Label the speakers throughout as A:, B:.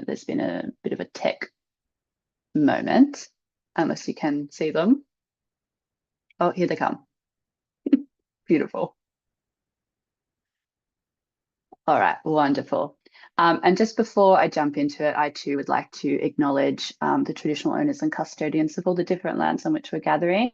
A: there's been a bit of a tech moment, unless you can see them. Oh, here they come. Beautiful. All right, wonderful. And just before I jump into it, I too would like to acknowledge the traditional owners and custodians of all the different lands on which we're gathering.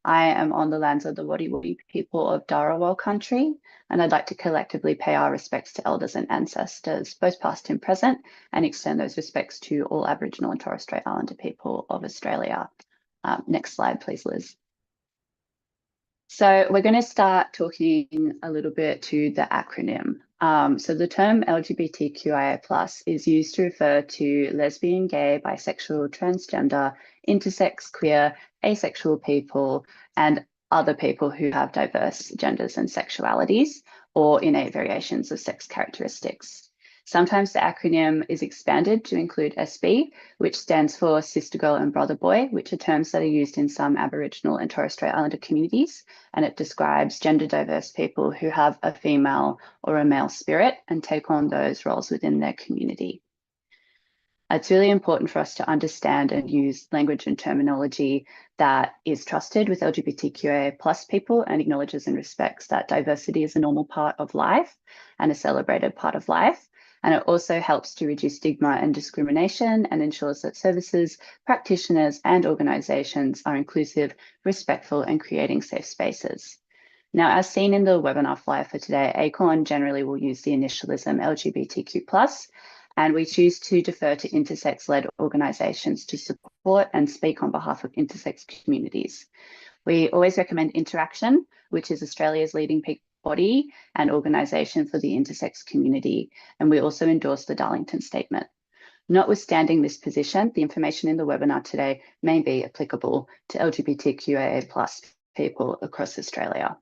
A: I am on the lands of the Wadi people of Dharawal country, and I'd like to collectively pay our respects to elders and ancestors, both past and present, and extend those respects to all Aboriginal and Torres Strait Islander people of Australia. Next slide, please, Liz. So we're going to start talking a little bit to the acronym. So the term LGBTQIA+ is used to refer to lesbian, gay, bisexual, transgender, intersex, queer, asexual people, and other people who have diverse genders and sexualities or innate variations of sex characteristics. Sometimes the acronym is expanded to include SB, which stands for Sister Girl and Brother Boy, which are terms that are used in some Aboriginal and Torres Strait Islander communities, and it describes gender diverse people who have a female or a male spirit and take on those roles within their community. It's really important for us to understand and use language and terminology that is trusted with LGBTQIA+ people and acknowledges and respects that diversity is a normal part of life and a celebrated part of life. And it also helps to reduce stigma and discrimination and ensures that services, practitioners, and organisations are inclusive, respectful, and creating safe spaces. Now, as seen in the webinar flyer for today, ACORN generally will use the initialism LGBTQ+, and we choose to defer to intersex-led organisations to support and speak on behalf of intersex communities. We always recommend Interaction, which is Australia's leading peak body and organisation for the intersex community, and we also endorse the Darlington Statement. Notwithstanding this position, the information in the webinar today may be applicable to LGBTQIA+ people across Australia.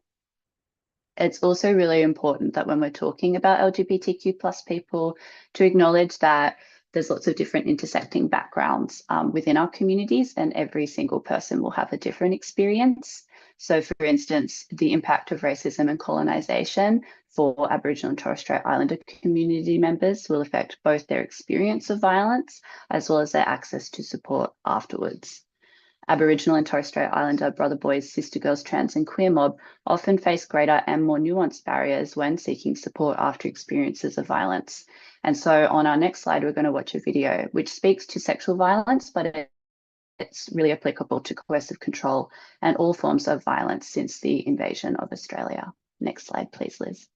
A: It's also really important that when we're talking about LGBTQ+ people, to acknowledge that there's lots of different intersecting backgrounds within our communities, and every single person will have a different experience. So, for instance, the impact of racism and colonisation for Aboriginal and Torres Strait Islander community members will affect both their experience of violence as well as their access to support afterwards. Aboriginal and Torres Strait Islander brother boys, sister girls, trans and queer mob often face greater and more nuanced barriers when seeking support after experiences of violence. And so on our next slide, we're going to watch a video which speaks to sexual violence, but it's really applicable to coercive control and all forms of violence since the invasion of Australia. Next slide, please, Liz.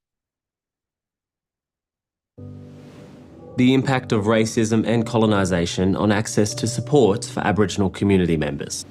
B: The impact of racism and colonisation on access to support for Aboriginal community members.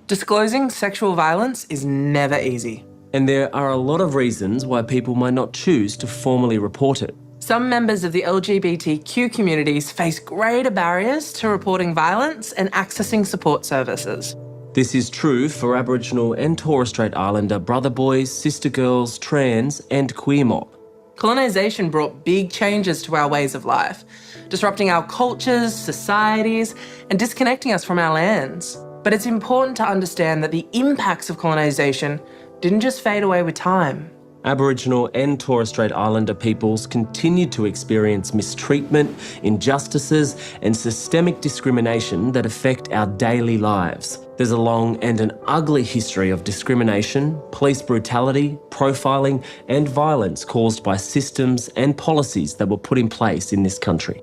C: Disclosing sexual violence is never easy.
B: And there are a lot of reasons why people might not choose to formally report it.
C: Some members of the LGBTQ communities face greater barriers to reporting violence and accessing support services.
B: This is true for Aboriginal and Torres Strait Islander brother boys, sister girls, trans and queer mob.
C: Colonisation brought big changes to our ways of life, disrupting our cultures, societies, and disconnecting us from our lands. But it's important to understand that the impacts of colonisation didn't just fade away with time.
B: Aboriginal and Torres Strait Islander peoples continue to experience mistreatment, injustices and systemic discrimination that affect our daily lives. There's a long and an ugly history of discrimination, police brutality, profiling and violence caused by systems and policies that were put in place in this country.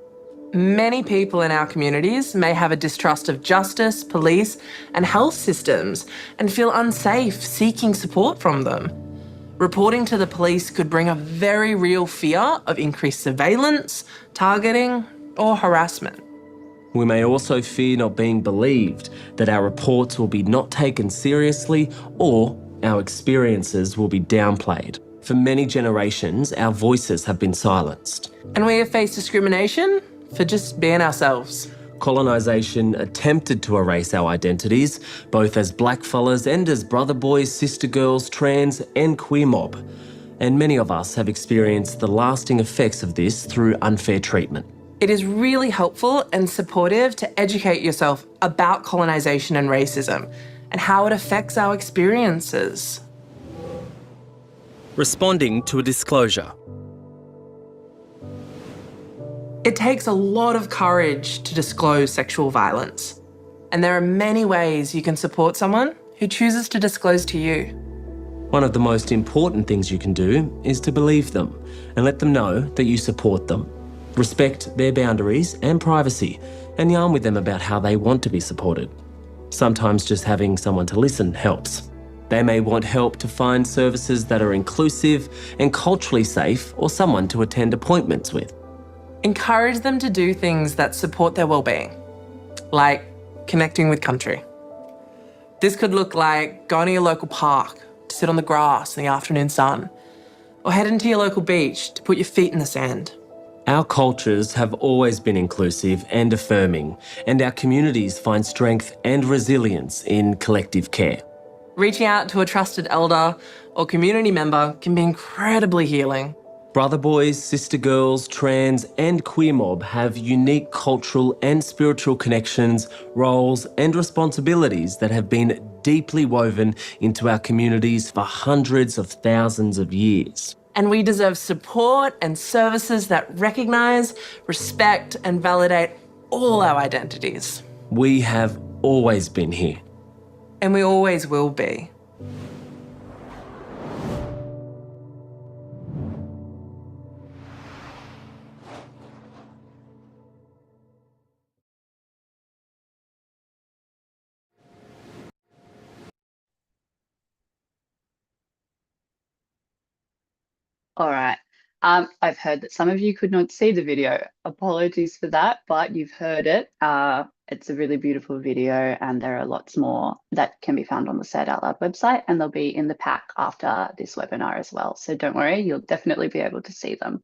C: Many people in our communities may have a distrust of justice, police and health systems and feel unsafe seeking support from them. Reporting to the police could bring a very real fear of increased surveillance, targeting, or harassment.
B: We may also fear not being believed, that our reports will be not taken seriously, or our experiences will be downplayed. For many generations, our voices have been silenced.
C: And we have faced discrimination for just being ourselves.
B: Colonisation attempted to erase our identities, both as blackfellas and as brother boys, sister girls, trans and queer mob. And many of us have experienced the lasting effects of this through unfair treatment.
C: It is really helpful and supportive to educate yourself about colonisation and racism and how it affects our experiences.
B: Responding to a disclosure.
C: It takes a lot of courage to disclose sexual violence. And there are many ways you can support someone who chooses to disclose to you.
B: One of the most important things you can do is to believe them and let them know that you support them. Respect their boundaries and privacy and yarn with them about how they want to be supported. Sometimes just having someone to listen helps. They may want help to find services that are inclusive and culturally safe, or someone to attend appointments with.
C: Encourage them to do things that support their well-being, like connecting with country. This could look like going to your local park to sit on the grass in the afternoon sun, or heading to your local beach to put your feet in the sand.
B: Our cultures have always been inclusive and affirming, and our communities find strength and resilience in collective care.
C: Reaching out to a trusted elder or community member can be incredibly healing.
B: Brother boys, sister girls, trans and queer mob have unique cultural and spiritual connections, roles and responsibilities that have been deeply woven into our communities for hundreds of thousands of years.
C: And we deserve support and services that recognise, respect and validate all our identities.
B: We have always been here.
C: And we always will be.
A: All right. I've heard that some of you could not see the video. Apologies for that, but you've heard it. It's a really beautiful video, and there are lots more that can be found on the Say It Out Loud website, and they'll be in the pack after this webinar as well. So don't worry, you'll definitely be able to see them.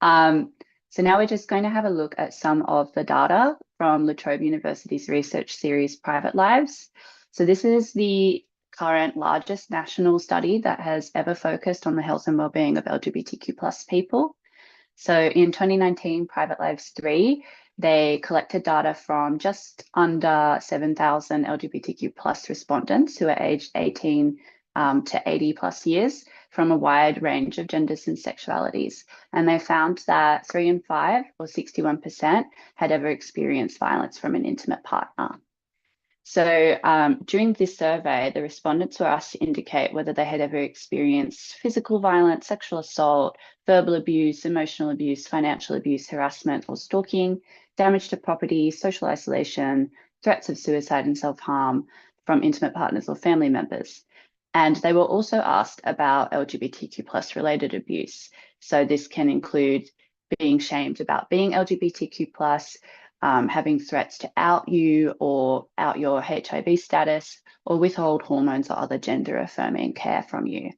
A: So now we're just going to have a look at some of the data from La Trobe University's research series, Private Lives. So this is the current largest national study that has ever focused on the health and wellbeing of LGBTQ plus people. So in 2019, Private Lives 3, they collected data from just under 7,000 LGBTQ plus respondents who are aged 18 to 80 plus years from a wide range of genders and sexualities. And they found that 3 in 5, or 61%, had ever experienced violence from an intimate partner. So during this survey, the respondents were asked to indicate whether they had ever experienced physical violence, sexual assault, verbal abuse, emotional abuse, financial abuse, harassment or stalking, damage to property, social isolation, threats of suicide and self-harm from intimate partners or family members. And they were also asked about LGBTQ plus related abuse. So this can include being shamed about being LGBTQ plus, having threats to out you or out your HIV status, or withhold hormones or other gender affirming care from you.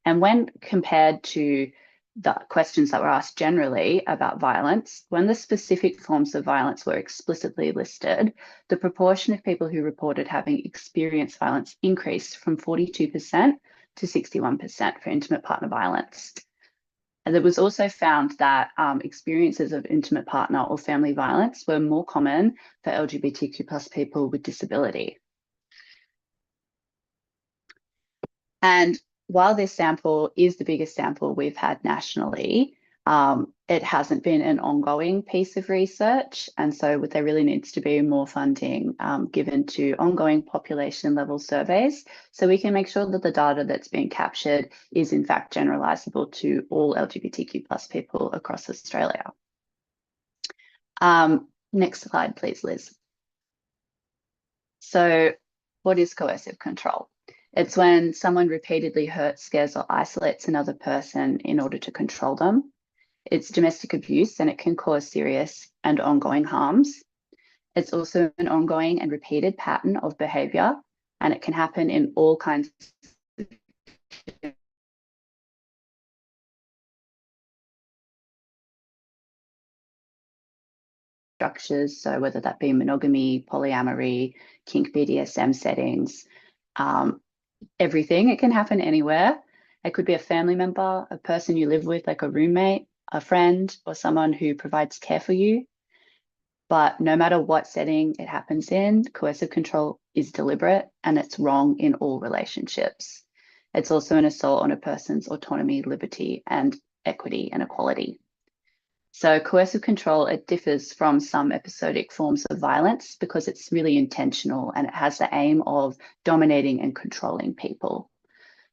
A: And when compared to the questions that were asked generally about violence, when the specific forms of violence were explicitly listed, the proportion of people who reported having experienced violence increased from 42% to 61% for intimate partner violence. And it was also found that experiences of intimate partner or family violence were more common for LGBTQ plus people with disability. And while this sample is the biggest sample we've had nationally, it hasn't been an ongoing piece of research. And so there really needs to be more funding given to ongoing population level surveys, so we can make sure that the data that's being captured is in fact generalizable to all LGBTQ plus people across Australia. Next slide, please, Liz. So what is coercive control? It's when someone repeatedly hurts, scares, or isolates another person in order to control them. It's domestic abuse, and it can cause serious and ongoing harms. It's also an ongoing and repeated pattern of behaviour, and it can happen in all kinds of structures. So whether that be monogamy, polyamory, kink BDSM settings, everything. It can happen anywhere. It could be a family member, a person you live with, like a roommate, a friend, or someone who provides care for you. But no matter what setting it happens in, coercive control is deliberate and it's wrong in all relationships. It's also an assault on a person's autonomy, liberty, and equity and equality. So coercive control, it differs from some episodic forms of violence because it's really intentional and it has the aim of dominating and controlling people.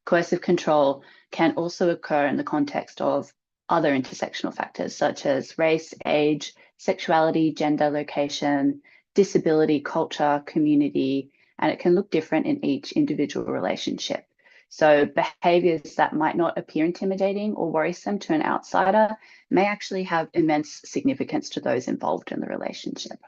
A: Coercive control can also occur in the context of other intersectional factors such as race, age, sexuality, gender, location, disability, culture, community, and it can look different in each individual relationship. So behaviors that might not appear intimidating or worrisome to an outsider may actually have immense significance to those involved in the relationship.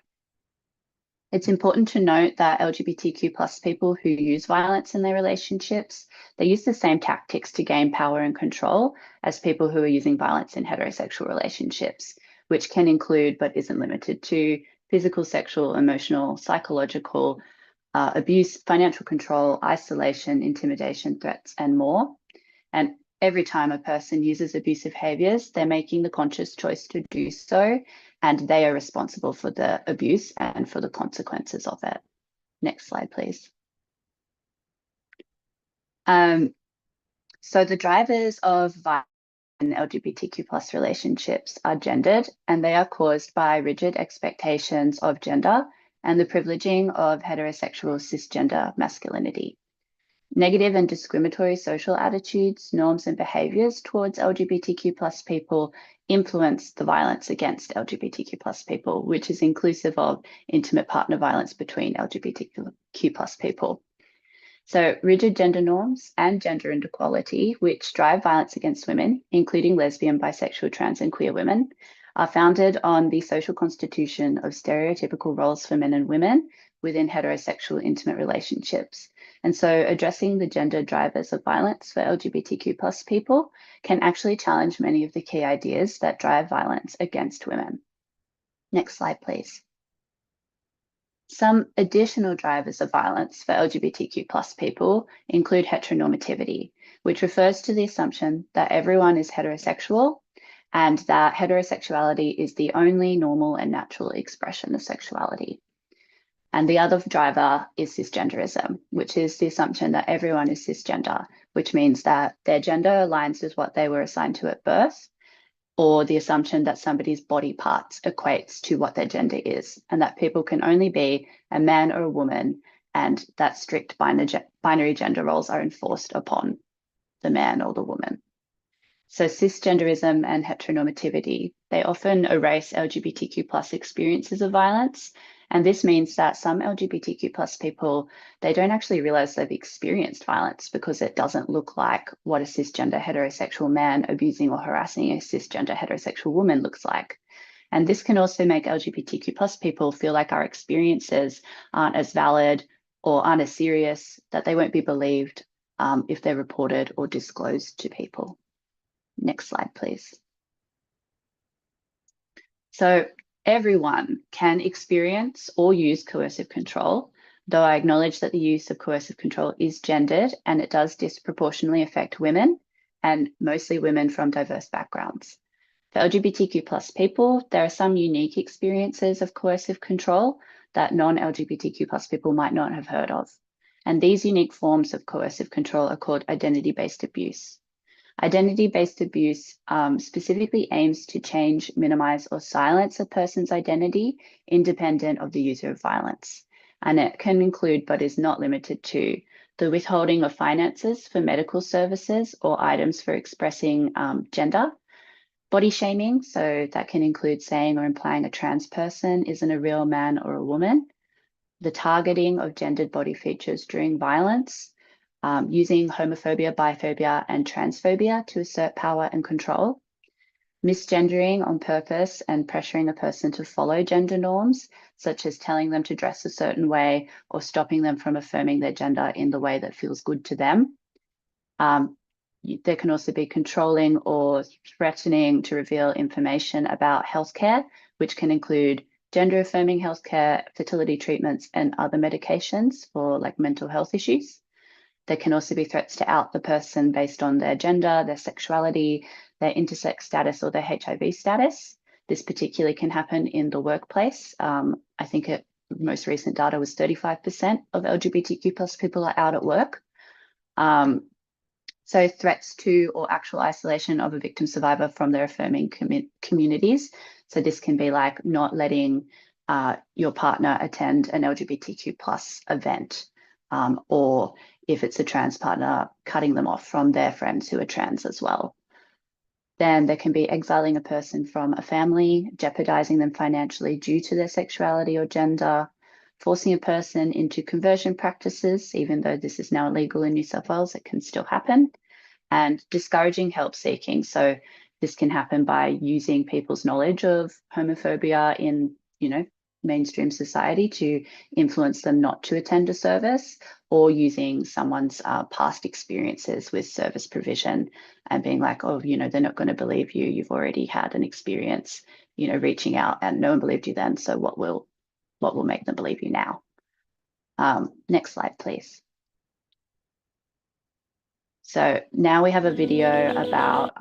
A: It's important to note that LGBTQ plus people who use violence in their relationships, they use the same tactics to gain power and control as people who are using violence in heterosexual relationships, which can include, but isn't limited to, physical, sexual, emotional, psychological, abuse, financial control, isolation, intimidation, threats, and more. And every time a person uses abusive behaviors, they're making the conscious choice to do so, and they are responsible for the abuse and for the consequences of it. Next slide, please. So the drivers of violence in LGBTQ plus relationships are gendered, and they are caused by rigid expectations of gender and the privileging of heterosexual cisgender masculinity. Negative and discriminatory social attitudes, norms, and behaviours towards LGBTQ plus people influence the violence against LGBTQ plus people, which is inclusive of intimate partner violence between LGBTQ plus people. So rigid gender norms and gender inequality, which drive violence against women, including lesbian, bisexual, trans, and queer women, are founded on the social constitution of stereotypical roles for men and women within heterosexual intimate relationships. And so addressing the gender drivers of violence for LGBTQ plus people can actually challenge many of the key ideas that drive violence against women. Next slide, please. Some additional drivers of violence for LGBTQ plus people include heteronormativity, which refers to the assumption that everyone is heterosexual and that heterosexuality is the only normal and natural expression of sexuality. And the other driver is cisgenderism, which is the assumption that everyone is cisgender, which means that their gender aligns with what they were assigned to at birth, or the assumption that somebody's body parts equates to what their gender is, and that people can only be a man or a woman, and that strict binary gender roles are enforced upon the man or the woman. So cisgenderism and heteronormativity, they often erase LGBTQ plus experiences of violence. And this means that some LGBTQ plus people, they don't actually realize they've experienced violence because it doesn't look like what a cisgender heterosexual man abusing or harassing a cisgender heterosexual woman looks like. And this can also make LGBTQ plus people feel like our experiences aren't as valid or aren't as serious, that they won't be believed if they're reported or disclosed to people. Next slide, please. So everyone can experience or use coercive control, though I acknowledge that the use of coercive control is gendered and it does disproportionately affect women, and mostly women from diverse backgrounds. For LGBTQ plus people, there are some unique experiences of coercive control that non-LGBTQ plus people might not have heard of. And these unique forms of coercive control are called identity-based abuse. Identity-based abuse specifically aims to change, minimize, or silence a person's identity independent of the user of violence. And it can include, but is not limited to, the withholding of finances for medical services or items for expressing gender, body shaming, so that can include saying or implying a trans person isn't a real man or a woman, the targeting of gendered body features during violence, using homophobia, biphobia, and transphobia to assert power and control, misgendering on purpose and pressuring a person to follow gender norms, such as telling them to dress a certain way or stopping them from affirming their gender in the way that feels good to them. There can also be controlling or threatening to reveal information about healthcare, which can include gender-affirming healthcare, fertility treatments, and other medications for like mental health issues. There can also be threats to out the person based on their gender, their sexuality, their intersex status, or their HIV status. This particularly can happen in the workplace. I think most recent data was 35% of LGBTQ plus people are out at work. So threats to or actual isolation of a victim survivor from their affirming communities. So this can be like not letting your partner attend an LGBTQ plus event, or if it's a trans partner, cutting them off from their friends who are trans as well. Then there can be exiling a person from a family, jeopardizing them financially due to their sexuality or gender, forcing a person into conversion practices, even though this is now illegal in New South Wales, it can still happen, and discouraging help seeking. So this can happen by using people's knowledge of homophobia in, mainstream society to influence them not to attend a service, or using someone's past experiences with service provision and being like, oh, they're not going to believe you. You've already had an experience, reaching out, and no one believed you then. So what will make them believe you now? Next slide, please. So now we have a video about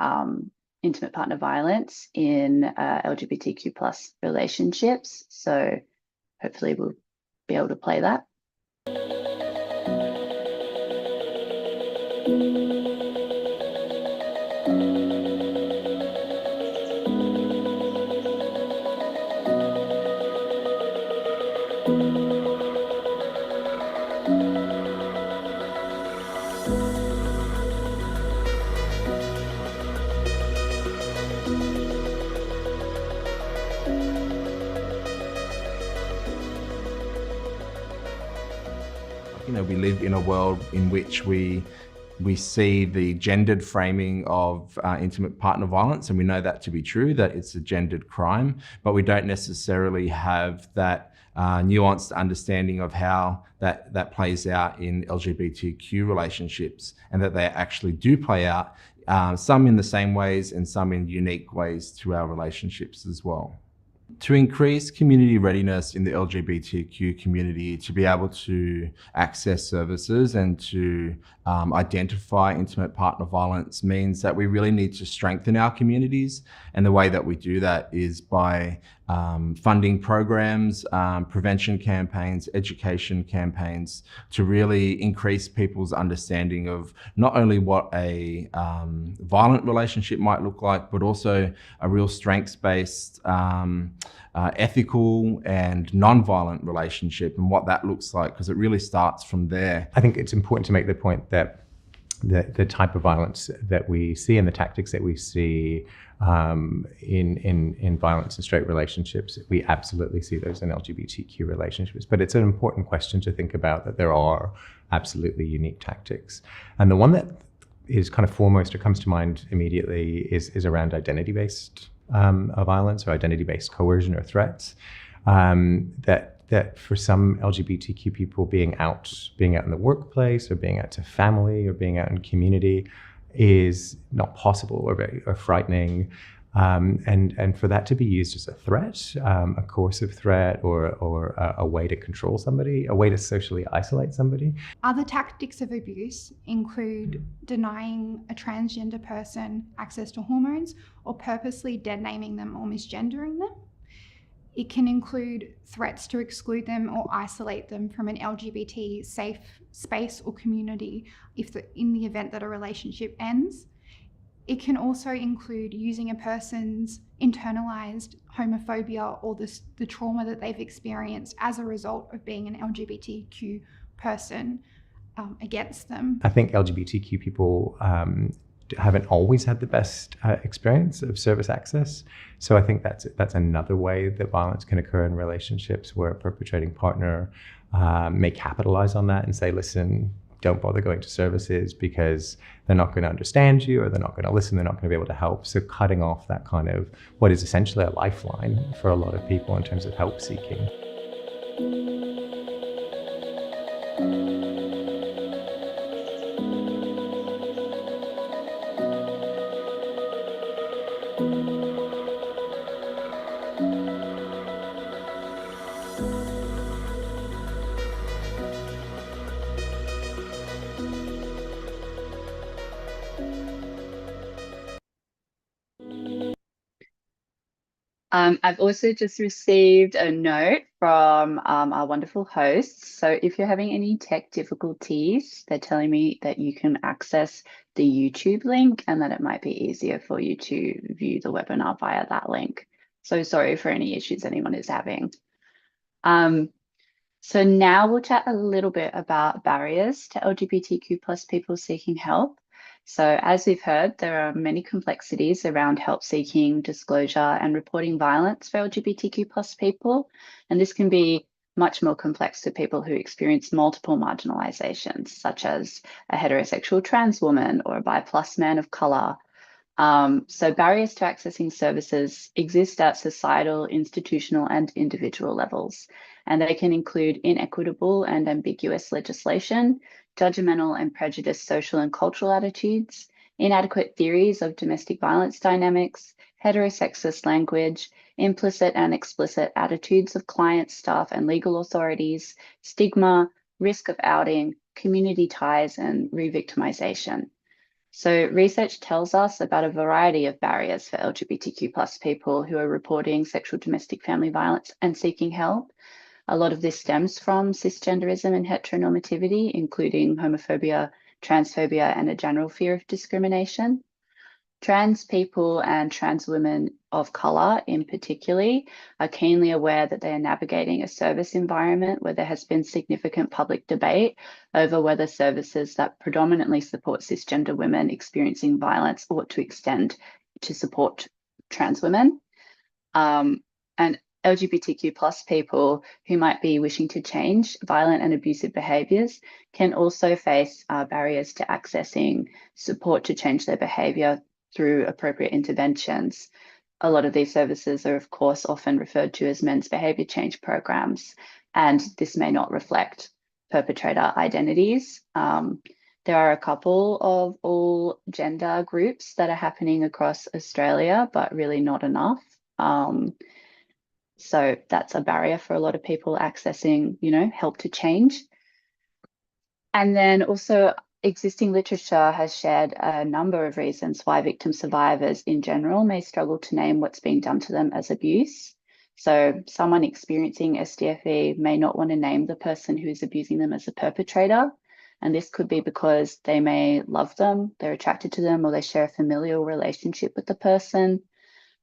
A: intimate partner violence in LGBTQ plus relationships. So hopefully we'll be able to play that.
D: We live in a world in which we see the gendered framing of intimate partner violence, and we know that to be true, that it's a gendered crime, but we don't necessarily have that nuanced understanding of how that plays out in LGBTQ relationships, and that they actually do play out, some in the same ways and some in unique ways to our relationships as well. To increase community readiness in the LGBTQ community to be able to access services and to identify intimate partner violence means that we really need to strengthen our communities. And the way that we do that is by funding programs, prevention campaigns, education campaigns, to really increase people's understanding of not only what a violent relationship might look like, but also a real strengths-based, ethical and non-violent relationship, and what that looks like, because it really starts from there.
E: I think it's important to make the point that the type of violence that we see and the tactics that we see in violence in straight relationships, we absolutely see those in LGBTQ relationships. But it's an important question to think about, that there are absolutely unique tactics. And the one that is kind of foremost or comes to mind immediately is around identity-based violence or identity-based coercion or threats. That for some LGBTQ people, being out in the workplace or being out to family or being out in community is not possible or frightening. And for that to be used as a threat, a coercive threat or a way to control somebody, a way to socially isolate somebody.
F: Other tactics of abuse include denying a transgender person access to hormones or purposely dead naming them or misgendering them. It can include threats to exclude them or isolate them from an LGBT safe space or community in the event that a relationship ends. It can also include using a person's internalized homophobia or the trauma that they've experienced as a result of being an LGBTQ person against them.
E: I think LGBTQ people haven't always had the best experience of service access. So I think that's another way that violence can occur in relationships, where a perpetrating partner may capitalize on that and say, listen, don't bother going to services because they're not going to understand you, or they're not going to listen, they're not going to be able to help. So cutting off that kind of what is essentially a lifeline for a lot of people in terms of help seeking.
A: I've also just received a note from our wonderful hosts. So if you're having any tech difficulties, they're telling me that you can access the YouTube link and that it might be easier for you to view the webinar via that link. So sorry for any issues anyone is having. So now we'll chat a little bit about barriers to LGBTQ plus people seeking help. So as we've heard, there are many complexities around help seeking, disclosure and reporting violence for LGBTQ plus people. And this can be much more complex for people who experience multiple marginalizations, such as a heterosexual trans woman or a bi-plus man of color. So barriers to accessing services exist at societal, institutional, and individual levels, and they can include inequitable and ambiguous legislation, judgmental and prejudiced social and cultural attitudes, inadequate theories of domestic violence dynamics, heterosexist language, implicit and explicit attitudes of clients, staff, and legal authorities, stigma, risk of outing, community ties, and re-victimization. So research tells us about a variety of barriers for LGBTQ plus people who are reporting sexual domestic family violence and seeking help. A lot of this stems from cisgenderism and heteronormativity, including homophobia, transphobia, and a general fear of discrimination. Trans people and trans women of colour in particular are keenly aware that they are navigating a service environment where there has been significant public debate over whether services that predominantly support cisgender women experiencing violence ought to extend to support trans women. And LGBTQ plus people who might be wishing to change violent and abusive behaviours can also face barriers to accessing support to change their behaviour through appropriate interventions. A lot of these services are, of course, often referred to as men's behaviour change programs, and this may not reflect perpetrator identities. There are a couple of all gender groups that are happening across Australia, but really not enough. So that's a barrier for a lot of people accessing, help to change. And then also existing literature has shared a number of reasons why victim survivors in general may struggle to name what's being done to them as abuse. So someone experiencing SDFE may not want to name the person who is abusing them as a perpetrator. And this could be because they may love them, they're attracted to them, or they share a familial relationship with the person.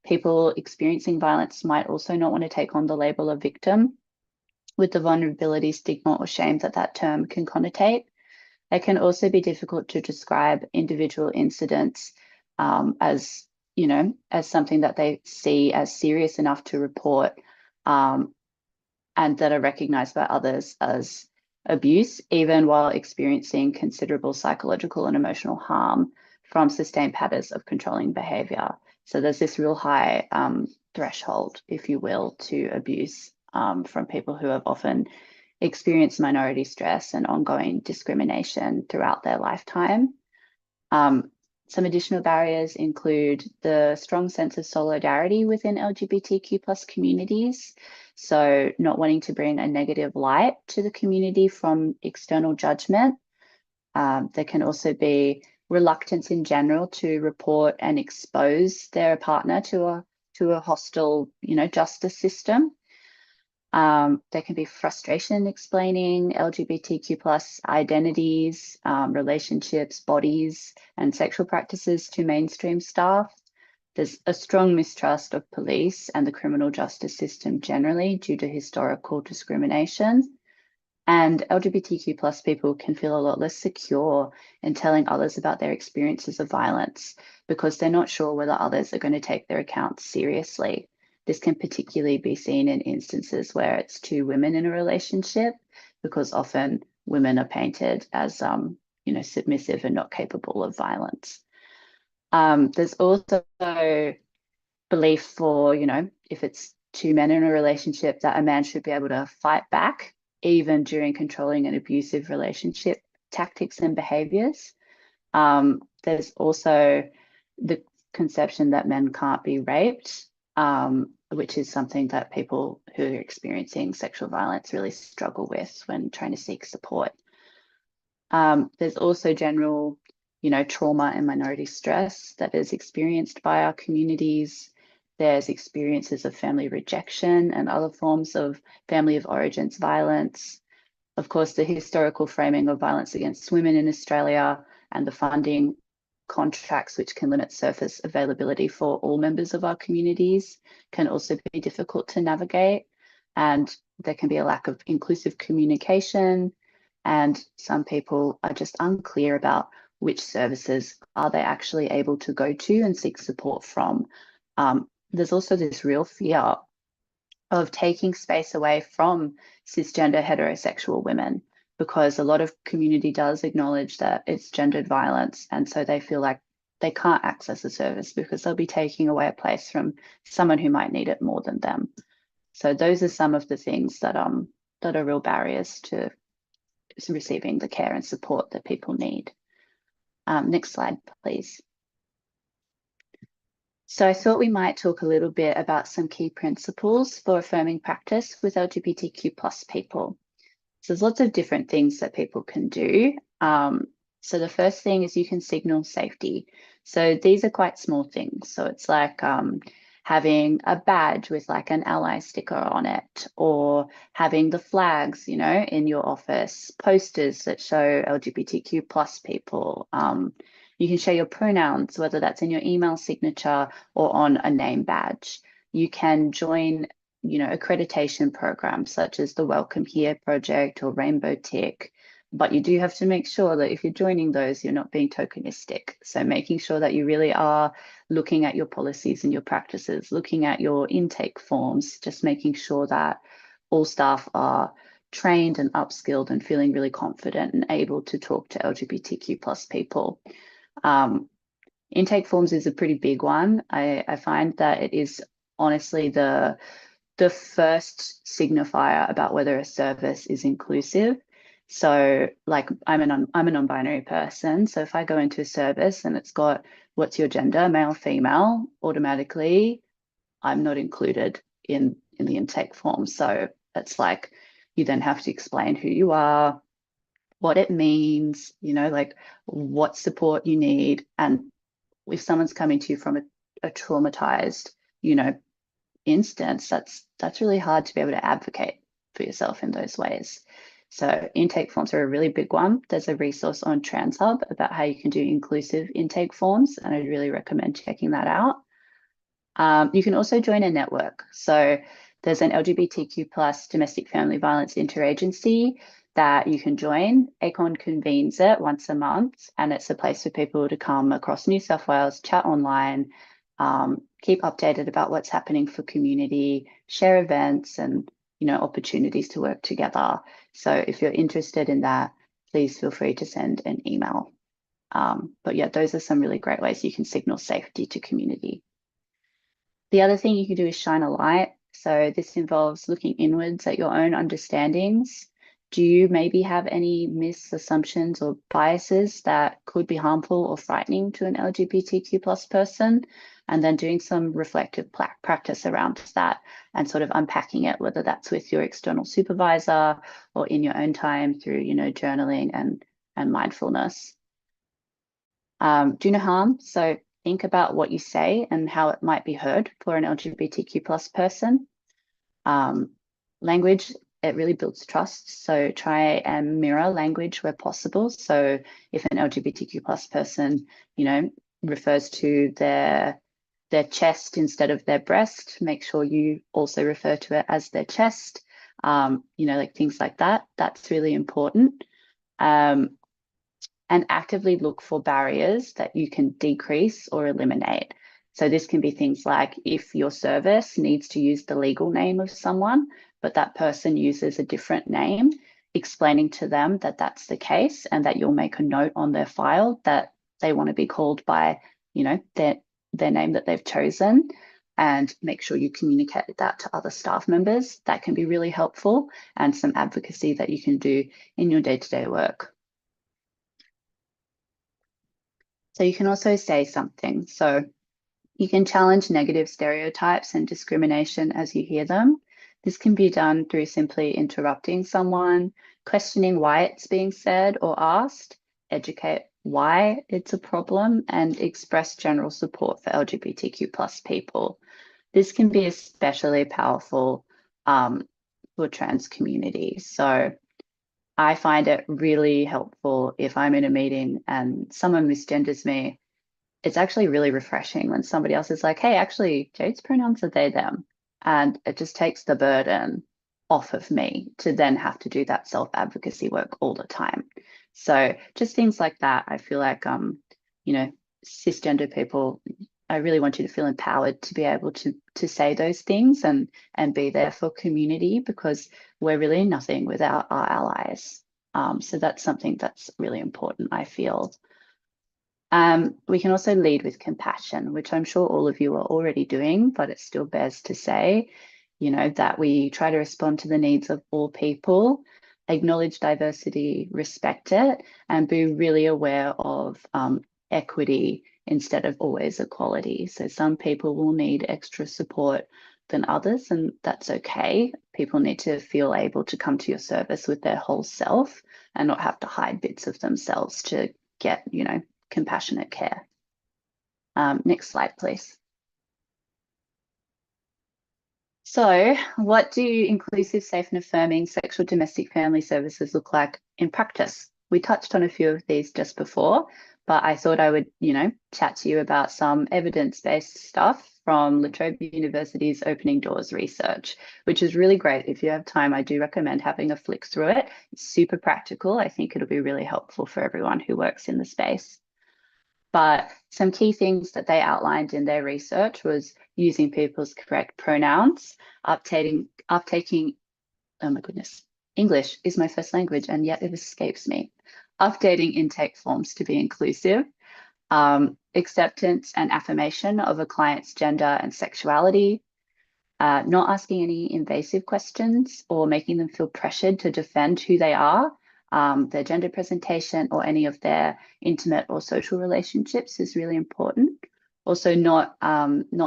A: People experiencing violence might also not want to take on the label of victim, with the vulnerability, stigma, or shame that term can connotate. It can also be difficult to describe individual incidents as something that they see as serious enough to report and that are recognised by others as abuse, even while experiencing considerable psychological and emotional harm from sustained patterns of controlling behaviour. So there's this real high threshold, if you will, to abuse from people who have often experienced minority stress and ongoing discrimination throughout their lifetime. Some additional barriers include the strong sense of solidarity within LGBTQ plus communities. So not wanting to bring a negative light to the community from external judgment. There can also be reluctance in general to report and expose their partner to a hostile, justice system. There can be frustration explaining LGBTQ plus identities, relationships, bodies, and sexual practices to mainstream staff. There's a strong mistrust of police and the criminal justice system generally due to historical discrimination. And LGBTQ plus people can feel a lot less secure in telling others about their experiences of violence because they're not sure whether others are going to take their accounts seriously. This can particularly be seen in instances where it's two women in a relationship, because often women are painted as, submissive and not capable of violence. There's also belief for, if it's two men in a relationship, that a man should be able to fight back even during controlling and abusive relationship tactics and behaviors. There's also the conception that men can't be raped, which is something that people who are experiencing sexual violence really struggle with when trying to seek support. There's also general, trauma and minority stress that is experienced by our communities. There's experiences of family rejection and other forms of family of origins violence. Of course, the historical framing of violence against women in Australia and the funding contracts which can limit service availability for all members of our communities can also be difficult to navigate. And there can be a lack of inclusive communication, and some people are just unclear about which services are they actually able to go to and seek support from. There's also this real fear of taking space away from cisgender heterosexual women, because a lot of community does acknowledge that it's gendered violence, and so they feel like they can't access a service because they'll be taking away a place from someone who might need it more than them. So those are some of the things that are real barriers to receiving the care and support that people need. Next slide, please. So I thought we might talk a little bit about some key principles for affirming practice with LGBTQ plus people. So there's lots of different things that people can do. So the first thing is you can signal safety. So these are quite small things. So it's like having a badge with like an ally sticker on it, or having the flags, you know, in your office, posters that show LGBTQ plus people. You can share your pronouns, whether that's in your email signature or on a name badge. You can join, you know, accreditation programs such as the Welcome Here project or Rainbow Tick, but you do have to make sure that if you're joining those, you're not being tokenistic. So making sure that you really are looking at your policies and your practices, looking at your intake forms, just making sure that all staff are trained and upskilled and feeling really confident and able to talk to LGBTQ plus people. Intake forms is a pretty big one. I find that it is honestly the first signifier about whether a service is inclusive. So like I'm a non-binary person. So if I go into a service and it's got what's your gender, male, female, automatically I'm not included in the intake form. So it's like you then have to explain who you are, what it means, you know, like what support you need. And if someone's coming to you from a traumatized, you know, instance, that's really hard to be able to advocate for yourself in those ways. So intake forms are a really big one. There's a resource on TransHub about how you can do inclusive intake forms, and I'd really recommend checking that out. You can also join a network. So there's an LGBTQ plus domestic family violence interagency that you can join. ACON convenes it once a month, and it's a place for people to come across New South Wales, chat online, keep updated about what's happening for community, share events and, you know, opportunities to work together. So if you're interested in that, please feel free to send an email. But yeah, those are some really great ways you can signal safety to community. The other thing you can do is shine a light. So this involves looking inwards at your own understandings. Do you maybe have any misassumptions or biases that could be harmful or frightening to an LGBTQ plus person? And then doing some reflective practice around that and sort of unpacking it, whether that's with your external supervisor or in your own time through, you know, journaling and mindfulness. Do no harm. So think about what you say and how it might be heard for an LGBTQ plus person. Language, it really builds trust. So try and mirror language where possible. So if an LGBTQ plus person, you know, refers to their chest instead of their breast, make sure you also refer to it as their chest. You know, like things like that. That's really important. And actively look for barriers that you can decrease or eliminate. So this can be things like if your service needs to use the legal name of someone, but that person uses a different name, explaining to them that that's the case and that you'll make a note on their file that they want to be called by, you know, their name that they've chosen, and make sure you communicate that to other staff members. That can be really helpful, and some advocacy that you can do in your day-to-day work. So you can also say something. So you can challenge negative stereotypes and discrimination as you hear them. This can be done through simply interrupting someone, questioning why it's being said or asked, educate why it's a problem, and express general support for LGBTQ plus people. This can be especially powerful for trans communities. So I find it really helpful if I'm in a meeting and someone misgenders me. It's actually really refreshing when somebody else is like, hey, actually, Jade's pronouns are they, them. And it just takes the burden off of me to then have to do that self-advocacy work all the time. So just things like that, I feel like, cisgender people, I really want you to feel empowered to be able to say those things and be there for community, because we're really nothing without our allies. So that's something that's really important, I feel. We can also lead with compassion, which I'm sure all of you are already doing, but it still bears to say, that we try to respond to the needs of all people, acknowledge diversity, respect it, and be really aware of equity instead of always equality. So some people will need extra support than others, and that's okay. People need to feel able to come to your service with their whole self and not have to hide bits of themselves to get, compassionate care. Next slide, please. So what do inclusive, safe and affirming sexual domestic family services look like in practice? We touched on a few of these just before, but I thought I would, chat to you about some evidence-based stuff from La Trobe University's Opening Doors research, which is really great. If you have time, I do recommend having a flick through it. It's super practical. I think it'll be really helpful for everyone who works in the space. But some key things that they outlined in their research was using people's correct pronouns, uptaking, oh my goodness, English is my first language and yet it escapes me, updating intake forms to be inclusive, acceptance and affirmation of a client's gender and sexuality, not asking any invasive questions or making them feel pressured to defend who they are. Their gender presentation or any of their intimate or social relationships is really important. Also, not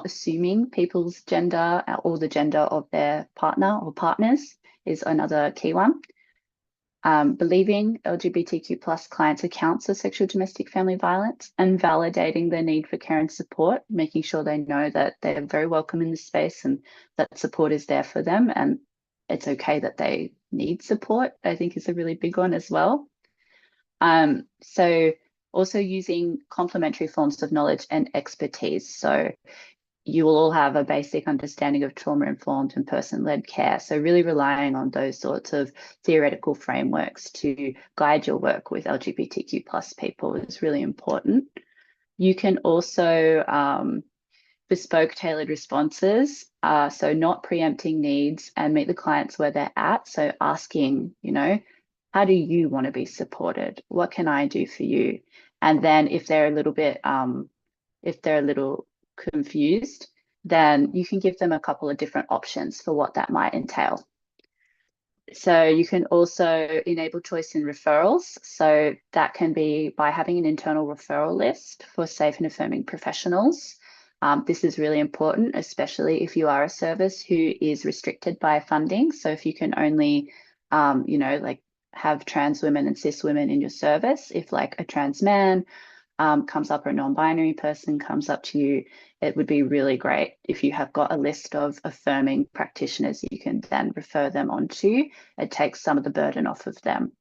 A: assuming people's gender or the gender of their partner or partners is another key one. Believing LGBTQ plus clients' accounts of sexual domestic family violence and validating their need for care and support, making sure they know that they're very welcome in the space and that support is there for them and it's okay that they need support, I think is a really big one as well. So also using complementary forms of knowledge and expertise. So you will all have a basic understanding of trauma-informed and person-led care. So really relying on those sorts of theoretical frameworks to guide your work with LGBTQ plus people is really important. You can also bespoke tailored responses, so not preempting needs and meet the clients where they're at. So asking, how do you want to be supported? What can I do for you? And then if they're a little bit, if they're a little confused, then you can give them a couple of different options for what that might entail. So you can also enable choice in referrals. So that can be by having an internal referral list for safe and affirming professionals. This is really important, especially if you are a service who is restricted by funding. So if you can only, have trans women and cis women in your service, if like a trans man comes up or a non-binary person comes up to you, it would be really great if you have got a list of affirming practitioners you can then refer them onto. It takes some of the burden off of them,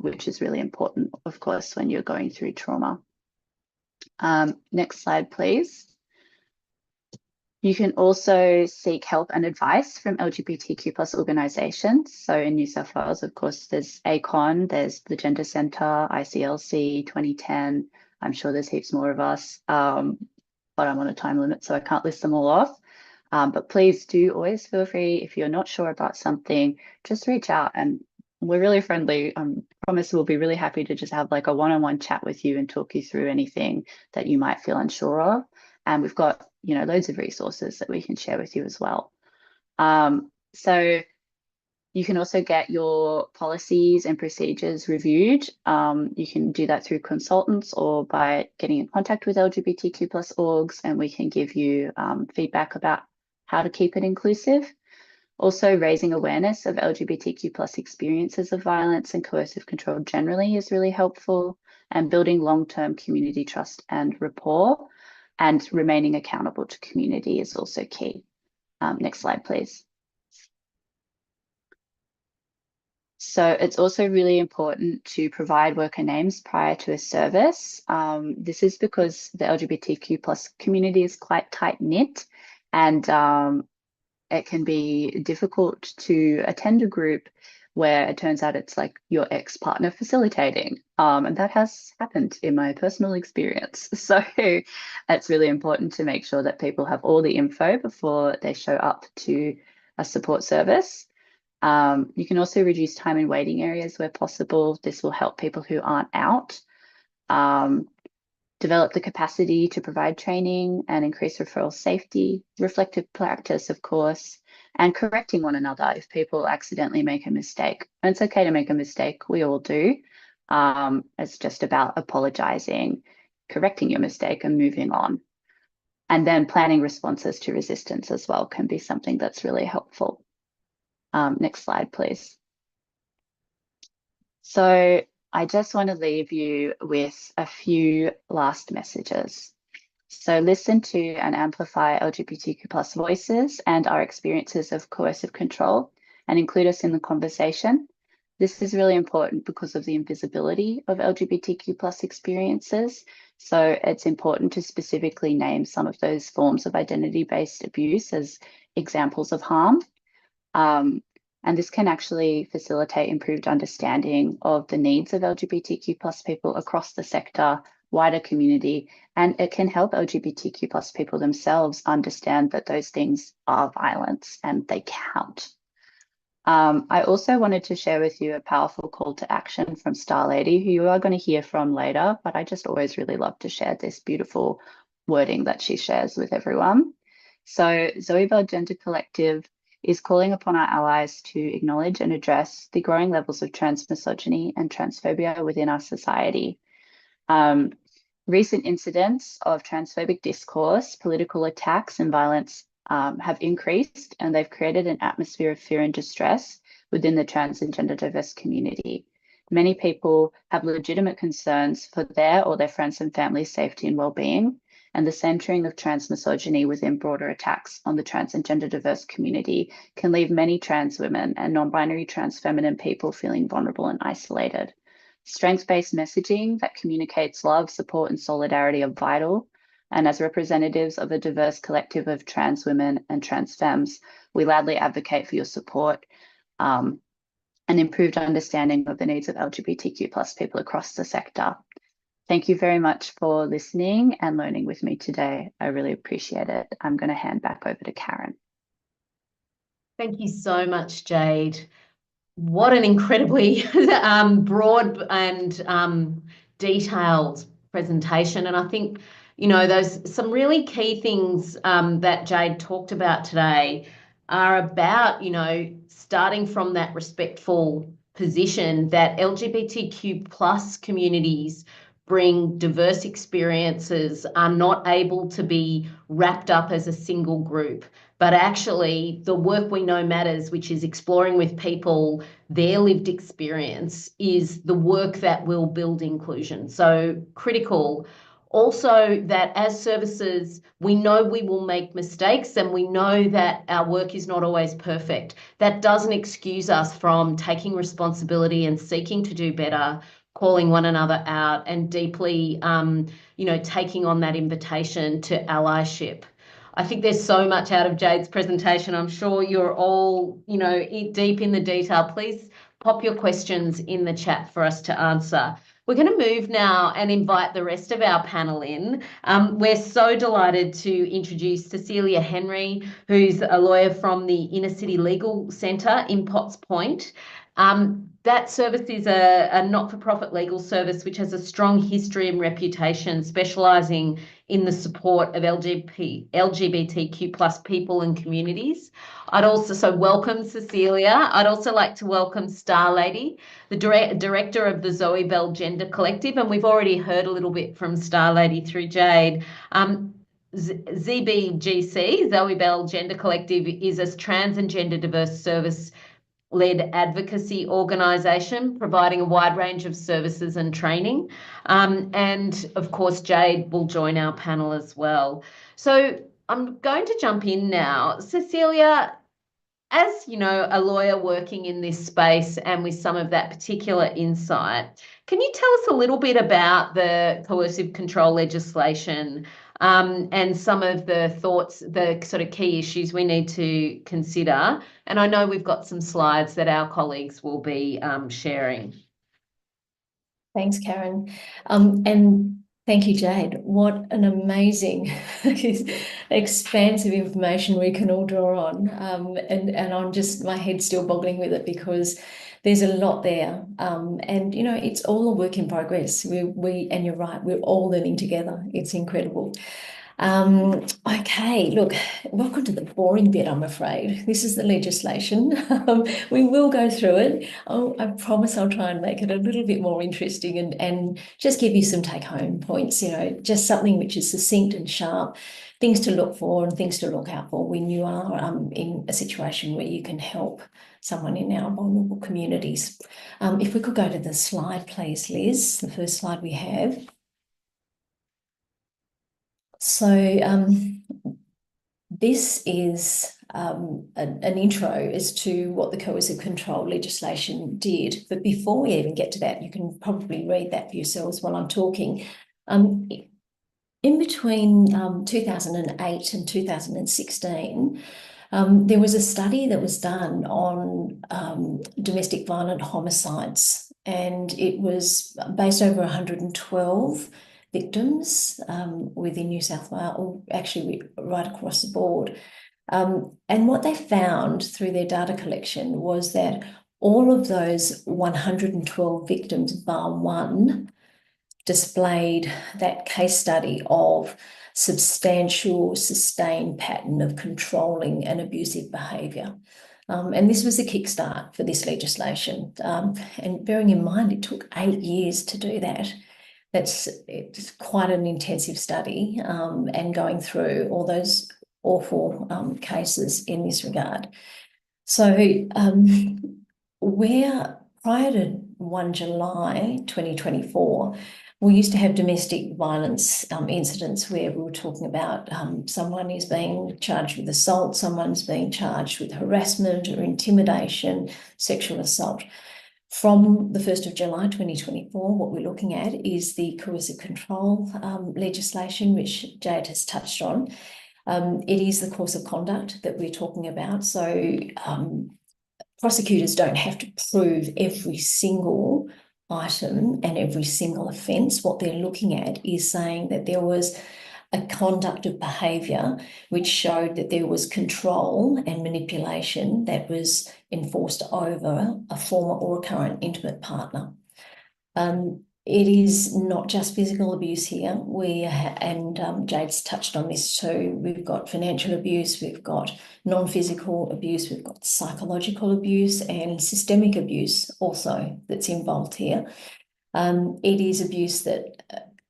A: which is really important, of course, when you're going through trauma. Next slide, please. You can also seek help and advice from LGBTQ plus organisations. So in New South Wales, of course, there's ACON, there's the Gender Centre, ICLC, 2010. I'm sure there's heaps more of us, but I'm on a time limit, so I can't list them all off. But please do always feel free, if you're not sure about something, just reach out and we're really friendly. I promise we'll be really happy to just have like a one-on-one chat with you and talk you through anything that you might feel unsure of. And we've got, loads of resources that we can share with you as well. So you can also get your policies and procedures reviewed. You can do that through consultants or by getting in contact with LGBTQ plus orgs, and we can give you feedback about how to keep it inclusive. Also, raising awareness of LGBTQ plus experiences of violence and coercive control generally is really helpful, and building long-term community trust and rapport and remaining accountable to community is also key. Next slide, please. So it's also really important to provide worker names prior to a service. This is because the LGBTQ plus community is quite tight-knit, and it can be difficult to attend a group where it turns out it's like your ex-partner facilitating. And that has happened in my personal experience. So it's really important to make sure that people have all the info before they show up to a support service. You can also reduce time in waiting areas where possible. This will help people who aren't out. Develop the capacity to provide training and increase referral safety, reflective practice, of course, and correcting one another if people accidentally make a mistake. And it's okay to make a mistake, we all do. It's just about apologizing, correcting your mistake and moving on. And then planning responses to resistance as well can be something that's really helpful. Next slide, please. So I just want to leave you with a few last messages. So listen to and amplify LGBTQ plus voices and our experiences of coercive control and include us in the conversation. This is really important because of the invisibility of LGBTQ plus experiences. So it's important to specifically name some of those forms of identity-based abuse as examples of harm. And this can actually facilitate improved understanding of the needs of LGBTQ plus people across the sector, wider community, and it can help LGBTQ plus people themselves understand that those things are violence and they count. I also wanted to share with you a powerful call to action from Star Lady, who you are going to hear from later, but I just always really love to share this beautiful wording that she shares with everyone. So Zoe Bell Gender Collective is calling upon our allies to acknowledge and address the growing levels of trans misogyny and transphobia within our society. Recent incidents of transphobic discourse, political attacks and violence have increased, and they've created an atmosphere of fear and distress within the trans and gender diverse community. Many people have legitimate concerns for their or their friends and family's safety and well-being, and the centering of trans misogyny within broader attacks on the trans and gender diverse community can leave many trans women and non-binary trans feminine people feeling vulnerable and isolated. Strength-based messaging that communicates love, support, and solidarity are vital. And as representatives of a diverse collective of trans women and trans femmes, we loudly advocate for your support and improved understanding of the needs of LGBTQ plus people across the sector. Thank you very much for listening and learning with me today. I really appreciate it. I'm going to hand back over to Karen.
G: Thank you so much, Jade. What an incredibly broad and detailed presentation. And I think, you know, those some really key things that Jade talked about today are about, you know, starting from that respectful position that LGBTQ plus communities bring diverse experiences, are not able to be wrapped up as a single group, but actually the work we know matters, which is exploring with people their lived experience, is the work that will build inclusion. So critical. Also, that as services, we know we will make mistakes and we know that our work is not always perfect. That doesn't excuse us from taking responsibility and seeking to do better, calling one another out, and deeply, you know, taking on that invitation to allyship. I think there's so much out of Jade's presentation. I'm sure you're all, you know, deep in the detail. Please pop your questions in the chat for us to answer. We're going to move now and invite the rest of our panel in. We're so delighted to introduce Cecilia Henry, who's a lawyer from the Inner City Legal Centre in Potts Point. That service is a not-for-profit legal service which has a strong history and reputation, specialising in the support of LGBTQ plus people and communities. I'd also welcome Cecilia. I'd also like to welcome Star Lady, the director of the Zoe Bell Gender Collective, and we've already heard a little bit from Star Lady through Jade. ZBGC, Zoe Bell Gender Collective, is a trans and gender diverse service-led advocacy organisation providing a wide range of services and training. And of course, Jade will join our panel as well. So I'm going to jump in now. Cecilia, as you know, a lawyer working in this space and with some of that particular insight, can you tell us a little bit about the coercive control legislation and some of the thoughts, the sort of key issues we need to consider? And I know we've got some slides that our colleagues will be sharing.
H: Thanks, Karen. And thank you, Jade. What an amazing expansive information we can all draw on. And I'm just, my head's still boggling with it because there's a lot there. And, you know, it's all a work in progress. And you're right, we're all learning together. It's incredible. Okay, look, welcome to the boring bit, I'm afraid. This is the legislation. We will go through it. I promise I'll try and make it a little bit more interesting and just give you some take-home points, you know, just something which is succinct and sharp, things to look for and things to look out for when you are in a situation where you can help someone in our vulnerable communities. If we could go to the slide, please, Liz, the first slide we have. So this is an intro as to what the coercive control legislation did. But before we even get to that, you can probably read that for yourselves while I'm talking. In between 2008 and 2016, there was a study that was done on domestic violent homicides, and it was based over 112 victims within New South Wales, or actually right across the board. And what they found through their data collection was that all of those 112 victims, bar one, displayed that case study of substantial, sustained pattern of controlling and abusive behaviour. And this was the kickstart for this legislation. And bearing in mind, it took 8 years to do that. It's quite an intensive study and going through all those awful cases in this regard. So where prior to 1 July 2024, we used to have domestic violence incidents where we were talking about someone is being charged with assault, someone's being charged with harassment or intimidation, sexual assault. From the 1st of July 2024, what we're looking at is the coercive control legislation, which Jade has touched on. It is the course of conduct that we're talking about. So prosecutors don't have to prove every single item and every single offence. What they're looking at is saying that there was a conduct of behaviour which showed that there was control and manipulation that was enforced over a former or current intimate partner. It is not just physical abuse here. Jade's touched on this too. We've got financial abuse, we've got non-physical abuse, we've got psychological abuse and systemic abuse also that's involved here. It is abuse that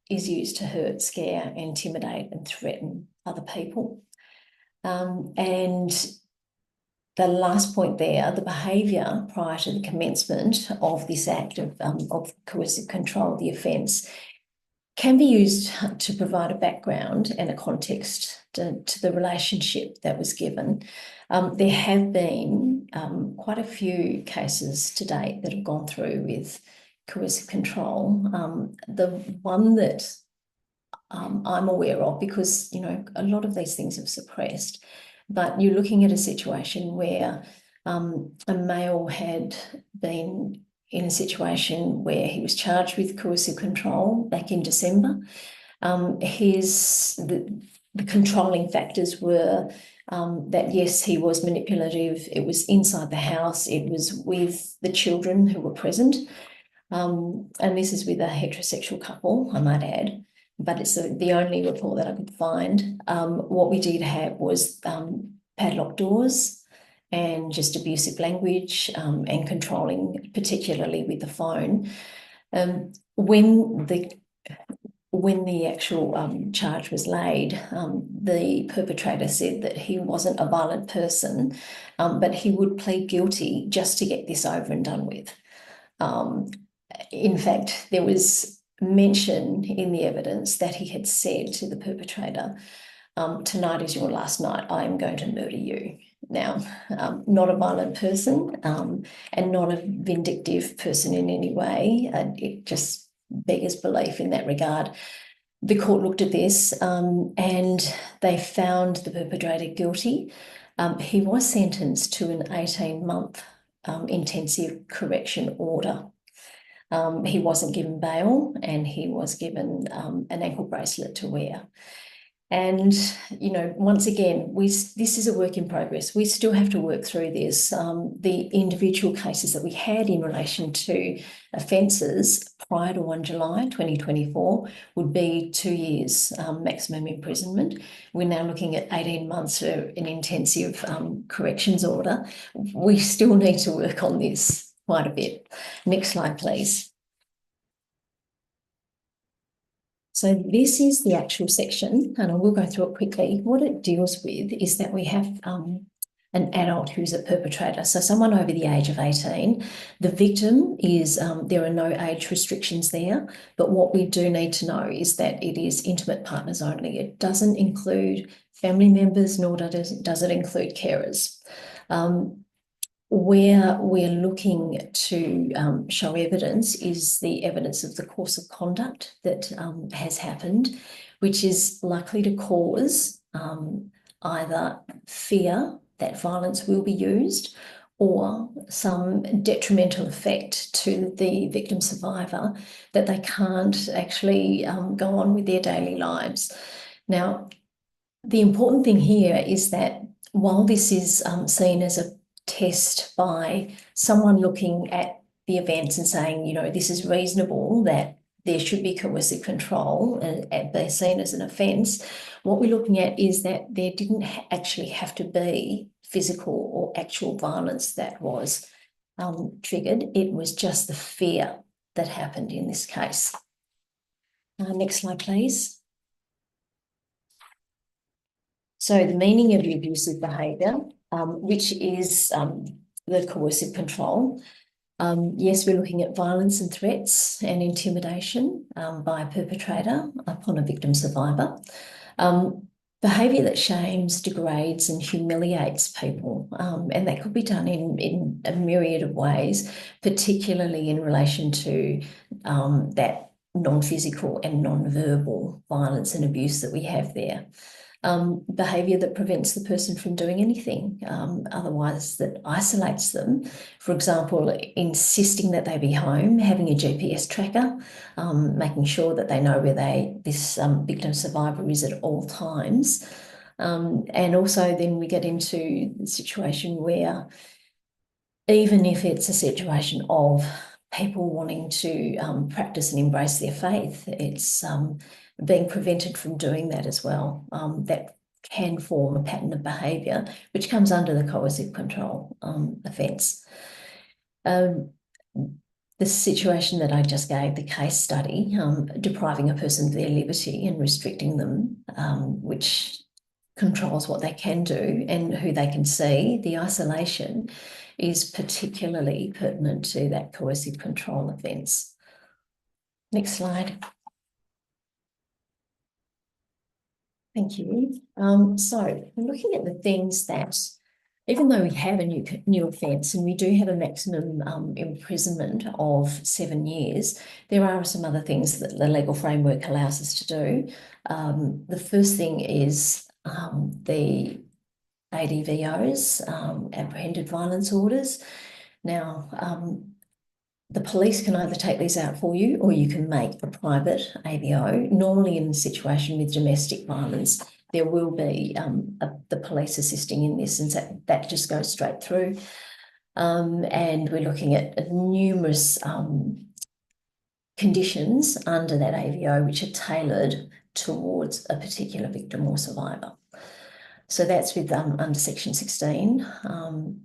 H: is used to hurt, scare, intimidate and threaten other people. And the last point there, the behaviour prior to the commencement of this act of coercive control, the offence, can be used to provide a background and a context to the relationship that was given. There have been quite a few cases to date that have gone through with coercive control. The one that I'm aware of, because, you know, a lot of these things have suppressed, but you're looking at a situation where a male had been in a situation where he was charged with coercive control back in December. The controlling factors were that, yes, he was manipulative. It was inside the house. It was with the children who were present. And this is with a heterosexual couple, I might add, but it's the only report that I could find. What we did have was padlocked doors and just abusive language and controlling, particularly with the phone. When the actual charge was laid, the perpetrator said that he wasn't a violent person, but he would plead guilty just to get this over and done with. In fact, there was mention in the evidence that he had said to the perpetrator, tonight is your last night, I am going to murder you. Now, not a violent person and not a vindictive person in any way. It just beggars belief in that regard. The court looked at this and they found the perpetrator guilty. He was sentenced to an 18-month intensive correction order. He wasn't given bail and he was given an ankle bracelet to wear. And, you know, once again, this is a work in progress. We still have to work through this. The individual cases that we had in relation to offences prior to 1 July 2024 would be 2 years maximum imprisonment. We're now looking at 18 months for an intensive corrections order. We still need to work on this quite a bit. Next slide, please. So this is the actual section, and I will go through it quickly. What it deals with is that we have an adult who's a perpetrator, so someone over the age of 18. The victim is, there are no age restrictions there, but what we do need to know is that it is intimate partners only. It doesn't include family members, nor does it include carers. Where we're looking to show evidence is the evidence of the course of conduct that has happened, which is likely to cause either fear that violence will be used or some detrimental effect to the victim survivor that they can't actually go on with their daily lives. Now, the important thing here is that while this is seen as a test by someone looking at the events and saying, you know, this is reasonable that there should be coercive control and they're seen as an offence, what we're looking at is that there didn't actually have to be physical or actual violence that was triggered. It was just the fear that happened in this case. Next slide, please. So the meaning of the abusive behaviour, which is the coercive control. Yes, we're looking at violence and threats and intimidation by a perpetrator upon a victim survivor. Behaviour that shames, degrades and humiliates people. And that could be done in a myriad of ways, particularly in relation to that non-physical and non-verbal violence and abuse that we have there. Behaviour that prevents the person from doing anything, otherwise that isolates them. For example, insisting that they be home, having a GPS tracker, making sure that they know where this victim survivor is at all times. And also then we get into the situation where even if it's a situation of people wanting to practice and embrace their faith, it's being prevented from doing that as well. That can form a pattern of behaviour which comes under the coercive control offence. The situation that I just gave, the case study, depriving a person of their liberty and restricting them, which controls what they can do and who they can see, the isolation is particularly pertinent to that coercive control offence. Next slide. Thank you. So we're looking at the things that, even though we have a new offence and we do have a maximum imprisonment of 7 years, there are some other things that the legal framework allows us to do. The first thing is the ADVOs, apprehended violence orders. Now, the police can either take these out for you or you can make a private AVO. Normally in a situation with domestic violence, there will be the police assisting in this, and that just goes straight through. And we're looking at numerous conditions under that AVO which are tailored towards a particular victim or survivor. So that's with under section 16,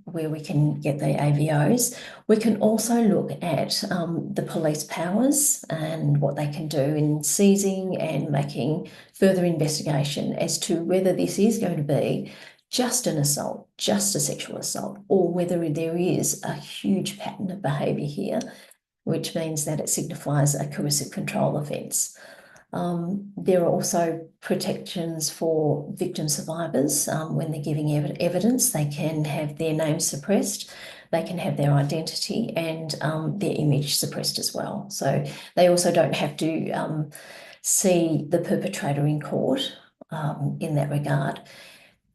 H: where we can get the AVOs. We can also look at the police powers and what they can do in seizing and making further investigation as to whether this is going to be just an assault, just a sexual assault, or whether there is a huge pattern of behaviour here, which means that it signifies a coercive control offence. There are also protections for victim survivors. When they're giving evidence, they can have their name suppressed, they can have their identity and their image suppressed as well. So they also don't have to see the perpetrator in court in that regard.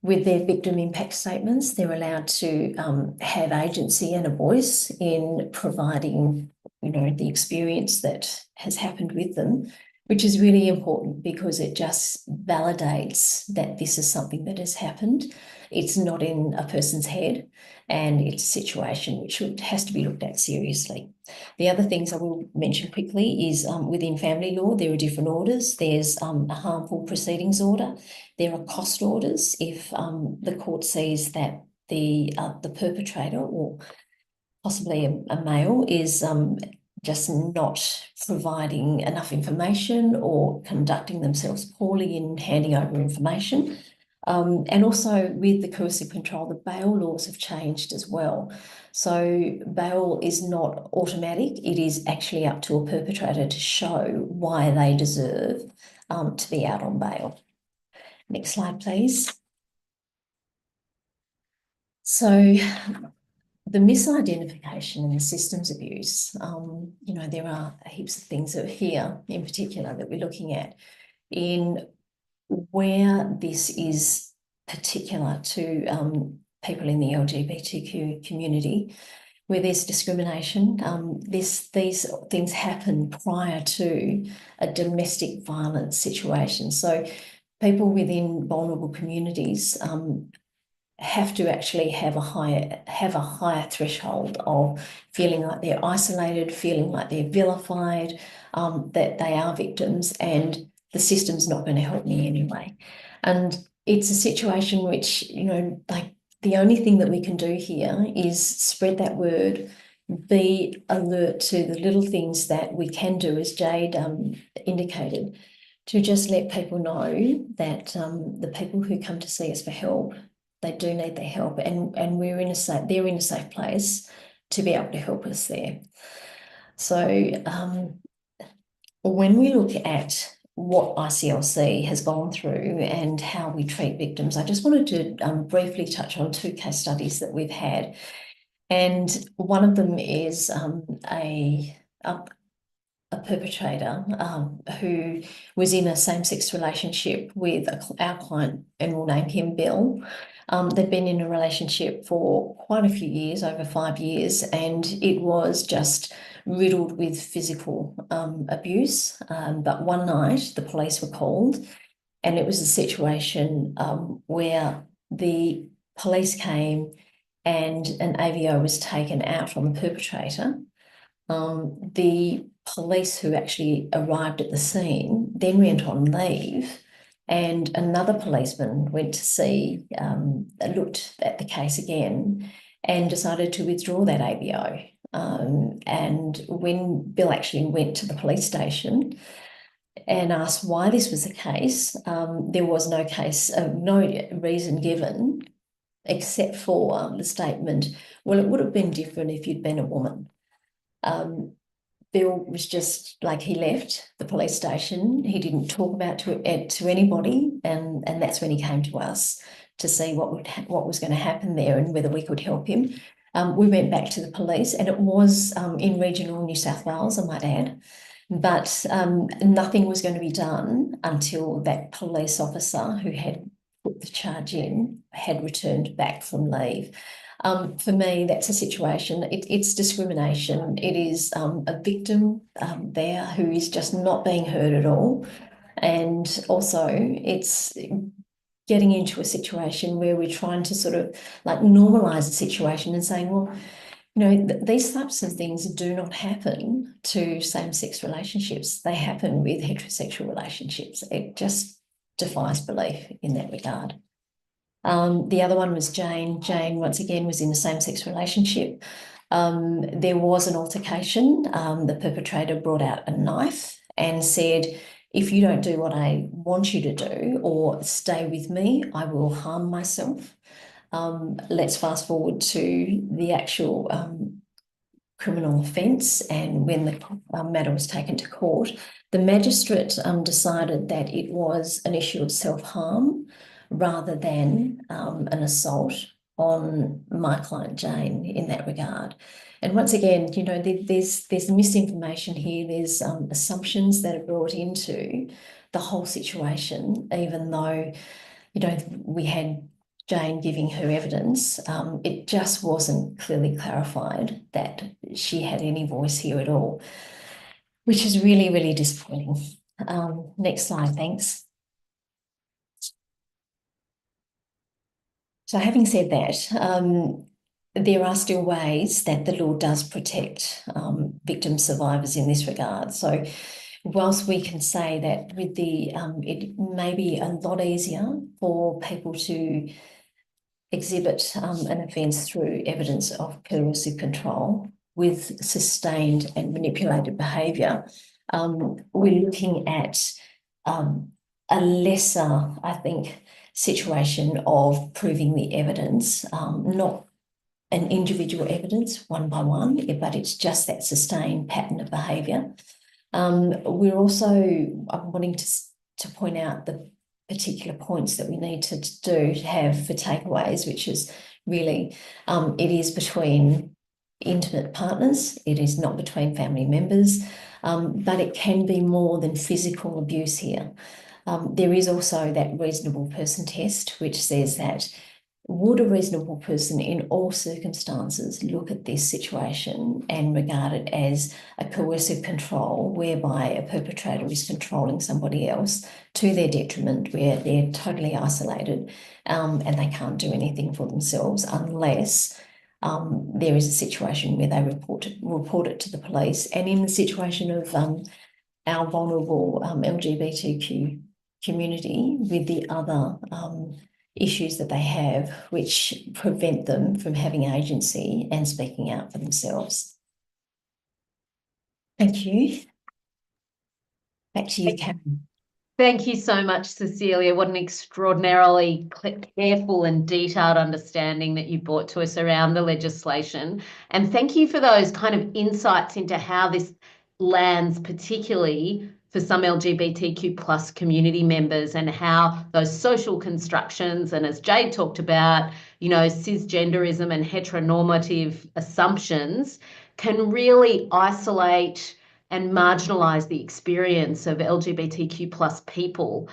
H: With their victim impact statements, they're allowed to have agency and a voice in providing, the experience that has happened with them, which is really important because it just validates that this is something that has happened. It's not in a person's head, and it's a situation which has to be looked at seriously. The other things I will mention quickly is within family law, there are different orders. There's a harmful proceedings order. There are cost orders if the court sees that the perpetrator, or possibly a male, is just not providing enough information or conducting themselves poorly in handing over information. And also with the coercive control, the bail laws have changed as well. So bail is not automatic. It is actually up to a perpetrator to show why they deserve to be out on bail. Next slide, please. So the misidentification and the systems abuse, there are heaps of things here in particular that we're looking at in where this is particular to people in the LGBTQ community, where there's discrimination. These things happen prior to a domestic violence situation. So people within vulnerable communities have to actually have a higher threshold of feeling like they're isolated, feeling like they're vilified, that they are victims, and the system's not going to help me anyway. And it's a situation which, the only thing that we can do here is spread that word, be alert to the little things that we can do, as Jade indicated, to just let people know that the people who come to see us for help, they do need their help, and they're in a safe place to be able to help us there. So when we look at what ICLC has gone through and how we treat victims, I just wanted to briefly touch on 2 case studies that we've had. And one of them is a perpetrator who was in a same-sex relationship with our client, and we'll name him Bill. They'd been in a relationship for quite a few years, over 5 years, and it was just riddled with physical abuse. But one night the police were called, and it was a situation where the police came and an AVO was taken out on the perpetrator. The police who actually arrived at the scene then went on leave, and another policeman went to see, looked at the case again and decided to withdraw that AVO. And when Bill actually went to the police station and asked why this was the case, there was no reason given except for the statement, well, it would have been different if you'd been a woman. Bill was just like, he left the police station. He didn't talk about it to anybody, and that's when he came to us to see what was going to happen there and whether we could help him. We went back to the police, and it was in regional New South Wales, I might add, but nothing was going to be done until that police officer who had put the charge in had returned back from leave. For me, that's a situation, it's discrimination. It is a victim there who is just not being heard at all. And also it's getting into a situation where we're trying to sort of like normalise the situation and saying, well, these types of things do not happen to same-sex relationships. They happen with heterosexual relationships. It just defies belief in that regard. The other one was Jane. Jane, once again, was in the same-sex relationship. There was an altercation. The perpetrator brought out a knife and said, if you don't do what I want you to do or stay with me, I will harm myself. Let's fast forward to the actual criminal offence, and when the matter was taken to court, The magistrate decided that it was an issue of self-harm rather than an assault on my client Jane in that regard. And once again, you know, there's misinformation here. There's assumptions that are brought into the whole situation, even though, you know, we had Jane giving her evidence. It just wasn't clearly clarified that she had any voice here at all, which is really, really disappointing. Next slide, thanks. So having said that, there are still ways that the law does protect victim survivors in this regard. So whilst we can say that with the, it may be a lot easier for people to exhibit an offence through evidence of coercive control with sustained and manipulated behaviour, we're looking at a lesser, I think, situation of proving the evidence, not an individual evidence one by one, but it's just that sustained pattern of behaviour. We're also wanting to point out the particular points that we need to have for takeaways, which is really, it is between intimate partners, it is not between family members, but it can be more than physical abuse here. There is also that reasonable person test, which says that would a reasonable person in all circumstances look at this situation and regard it as a coercive control whereby a perpetrator is controlling somebody else to their detriment, where they're totally isolated and they can't do anything for themselves unless there is a situation where they report it to the police. And in the situation of our vulnerable LGBTQ community with the other issues that they have, which prevent them from having agency and speaking out for themselves. Thank you. Back to you, Karen.
G: Thank you so much, Cecilia. What an extraordinarily careful and detailed understanding that you brought to us around the legislation. And thank you for those kind of insights into how this lands, particularly for some LGBTQ plus community members, and how those social constructions, and as Jade talked about, you know, cisgenderism and heteronormative assumptions can really isolate and marginalise the experience of LGBTQ plus people.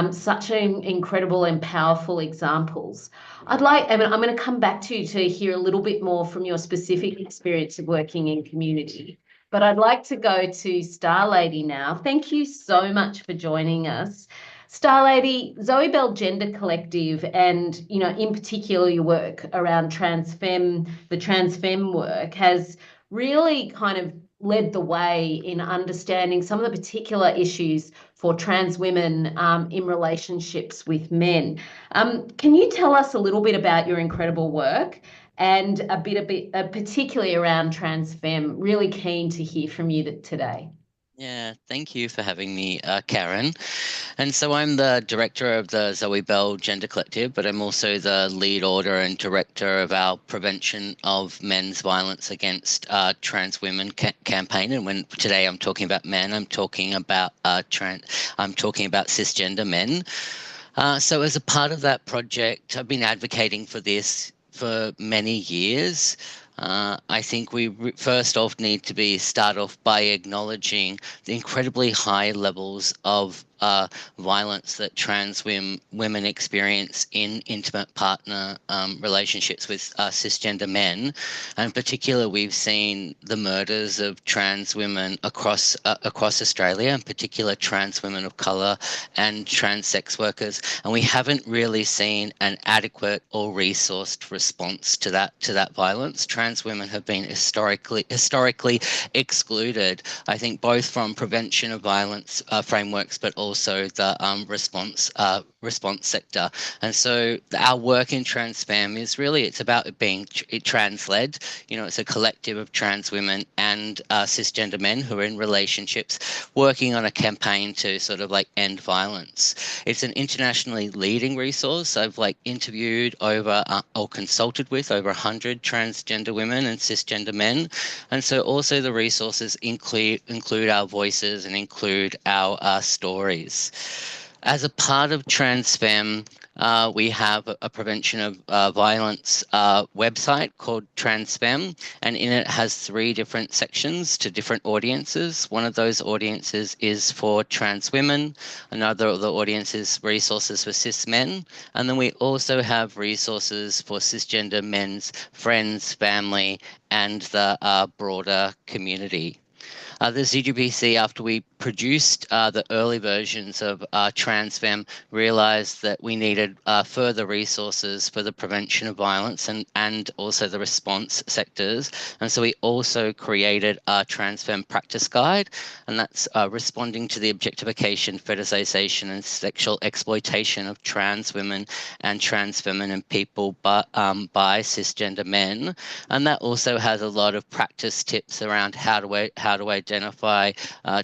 G: Such incredible and powerful examples. I'm going to come back to you to hear a little bit more from your specific experience of working in community. But I'd like to go to Star Lady now. Thank you so much for joining us. Star Lady, Zoe Bell Gender Collective, and, you know, in particular your work around the transfemme work has really kind of led the way in understanding some of the particular issues for trans women in relationships with men. Can you tell us a little bit about your incredible work and a bit particularly around transfemme? Really keen to hear from you today.
I: Yeah, thank you for having me, Karen. And so I'm the director of the Zoe Bell Gender Collective, but I'm also the lead author and director of our Prevention of Men's Violence Against Trans Women campaign. And when today I'm talking about men, I'm talking about cisgender men. So as a part of that project, I've been advocating for this for many years. I think we first off need to start off by acknowledging the incredibly high levels of violence that trans women experience in intimate partner relationships with cisgender men. And in particular, we've seen the murders of trans women across Australia, in particular trans women of colour and trans sex workers. And we haven't really seen an adequate or resourced response to that violence. Trans women have been historically excluded, I think, both from prevention of violence frameworks, but also also the response sector. And so our work in TransFem is really, it's about being trans-led. You know, it's a collective of trans women and cisgender men who are in relationships working on a campaign to sort of like end violence. It's an internationally leading resource. I've like interviewed over or consulted with over 100 transgender women and cisgender men. And so also the resources include our voices and include our stories. As a part of TransFem, we have a prevention of violence website called TransFem, and in it has 3 different sections to different audiences. One of those audiences is for trans women, another of the audiences resources for cis men, and then we also have resources for cisgender men's friends, family, and the broader community. The ZGBC, after we produced the early versions of TransFem, realised that we needed further resources for the prevention of violence and also the response sectors. And so we also created a TransFem practice guide, and that's responding to the objectification, fetishization and sexual exploitation of trans women and trans feminine people by cisgender men. And that also has a lot of practice tips around how to identify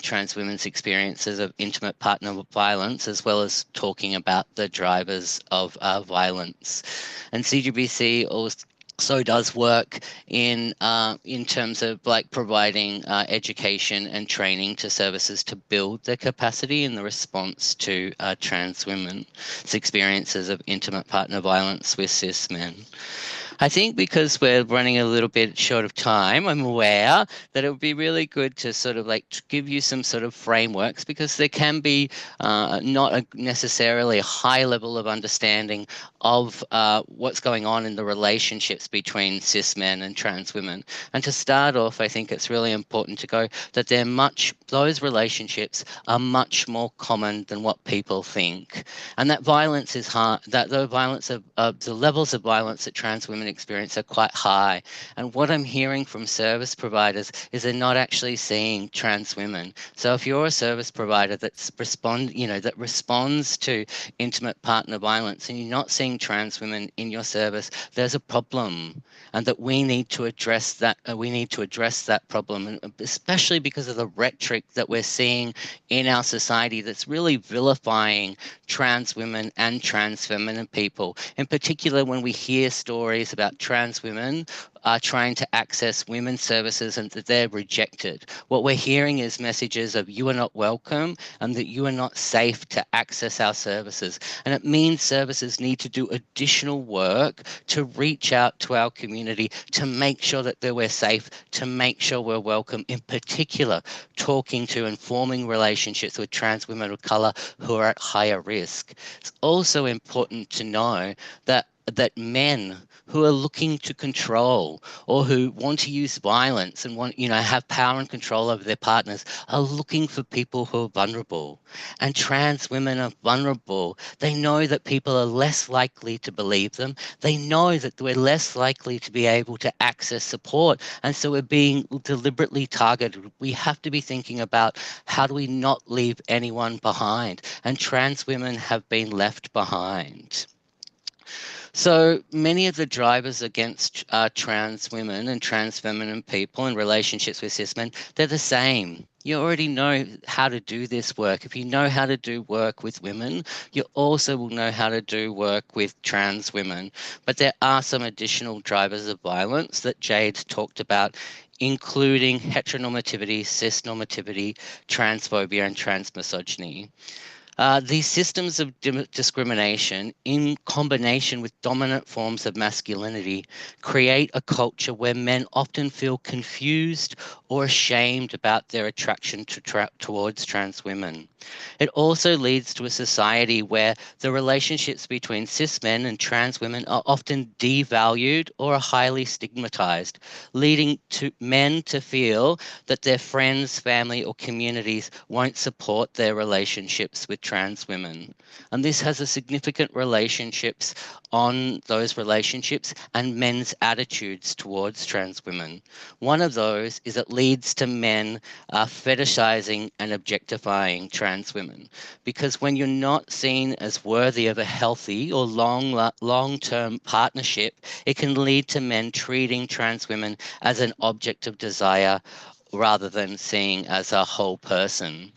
I: trans women's experiences of intimate partner violence, as well as talking about the drivers of violence. And CGBC also does work in terms of like providing education and training to services to build their capacity in the response to trans women's experiences of intimate partner violence with cis men. I think because we're running a little bit short of time, I'm aware that it would be really good to sort of like to give you some sort of frameworks, because there can be not necessarily a high level of understanding of what's going on in the relationships between cis men and trans women. And to start off, I think it's really important to go that those relationships are much more common than what people think. And that violence is hard, that the violence of the levels of violence that trans women experience are quite high. And what I'm hearing from service providers is they're not actually seeing trans women. So if you're a service provider that responds to intimate partner violence and you're not seeing trans women in your service, there's a problem, and that we need to address that. We need to address that problem, and especially because of the rhetoric that we're seeing in our society that's really vilifying trans women and trans feminine people. In particular, when we hear stories about trans women trying to access women's services and that they're rejected. What we're hearing is messages of you are not welcome and that you are not safe to access our services. And it means services need to do additional work to reach out to our community to make sure that we're safe, to make sure we're welcome, in particular, talking to and forming relationships with trans women of colour who are at higher risk. It's also important to know that men who are looking to control or who want to use violence and have power and control over their partners are looking for people who are vulnerable. And trans women are vulnerable. They know that people are less likely to believe them. They know that we're less likely to be able to access support. And so we're being deliberately targeted. We have to be thinking about how do we not leave anyone behind? And trans women have been left behind. So many of the drivers against trans women and trans feminine people in relationships with cis men, they're the same. You already know how to do this work. If you know how to do work with women, you also will know how to do work with trans women. But there are some additional drivers of violence that Jade talked about, including heteronormativity, cisnormativity, transphobia, and transmisogyny. These systems of discrimination, in combination with dominant forms of masculinity, create a culture where men often feel confused or ashamed about their attraction towards trans women. It also leads to a society where the relationships between cis men and trans women are often devalued or are highly stigmatized, leading to men to feel that their friends, family, or communities won't support their relationships with trans women. And this has a significant relationships on those relationships and men's attitudes towards trans women. One of those is it leads to men fetishizing and objectifying trans women, because when you're not seen as worthy of a healthy or long-term partnership, it can lead to men treating trans women as an object of desire rather than seeing as a whole person.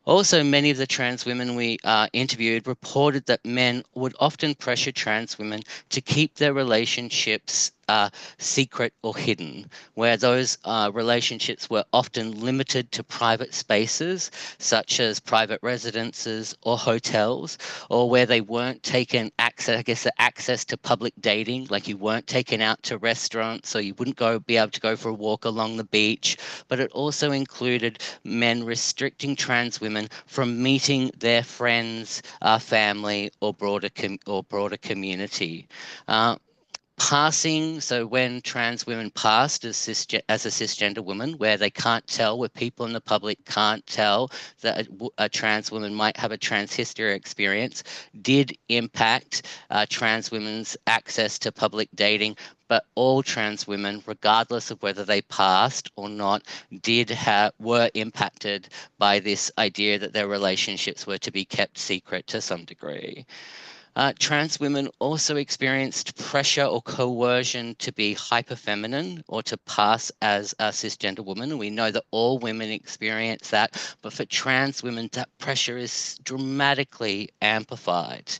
I: Also, many of the trans women we interviewed reported that men would often pressure trans women to keep their relationships secret or hidden, where those relationships were often limited to private spaces, such as private residences or hotels, or where they weren't taken access to public dating, like you weren't taken out to restaurants, so you wouldn't be able to go for a walk along the beach. But it also included men restricting trans women from meeting their friends, family, or broader community. Passing, so when trans women passed as a cisgender woman, where they can't tell, where people in the public can't tell that a trans woman might have a trans history experience, did impact trans women's access to public dating. But all trans women, regardless of whether they passed or not, were impacted by this idea that their relationships were to be kept secret to some degree. Trans women also experienced pressure or coercion to be hyperfeminine or to pass as a cisgender woman. And we know that all women experience that, but for trans women, that pressure is dramatically amplified.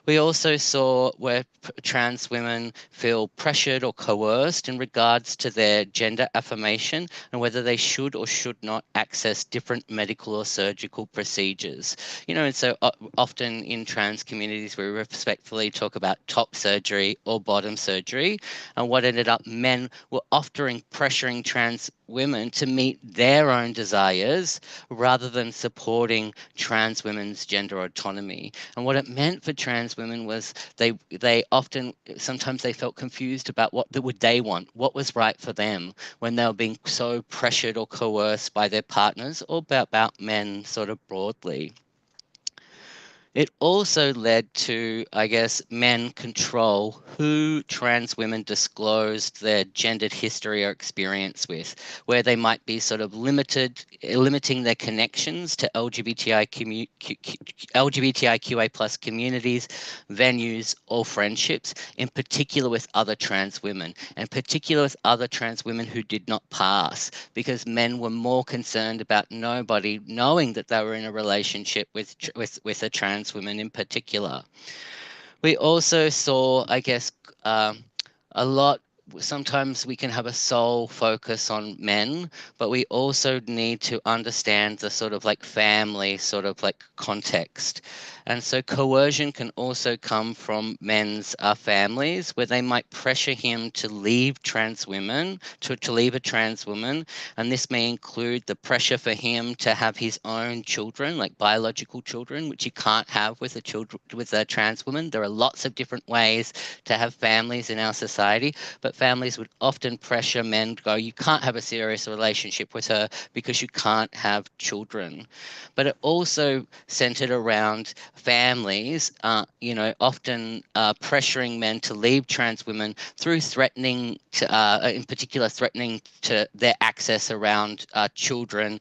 I: We also saw where trans women feel pressured or coerced in regards to their gender affirmation and whether they should or should not access different medical or surgical procedures. And so often in trans communities, we respectfully talk about top surgery or bottom surgery. And what ended up, men were often pressuring trans women to meet their own desires rather than supporting trans women's gender autonomy. And what it meant for trans women was sometimes they felt confused about what would they want, what was right for them, when they were being so pressured or coerced by their partners or about men sort of broadly. It also led to, men control who trans women disclosed their gendered history or experience with, where they might be sort of limiting their connections to LGBTIQA plus communities, venues, or friendships, in particular with other trans women, and particular with other trans women who did not pass, because men were more concerned about nobody knowing that they were in a relationship with a trans women in particular. We also saw, a lot. Sometimes we can have a sole focus on men, but we also need to understand the sort of family sort of context. And so coercion can also come from men's families, where they might pressure him to leave trans women, to leave a trans woman. And this may include the pressure for him to have his own children, like biological children, which you can't have with a trans woman. There are lots of different ways to have families in our society, but families would often pressure men to go, you can't have a serious relationship with her because you can't have children. But it also centered around families, often pressuring men to leave trans women through threatening to their access around children,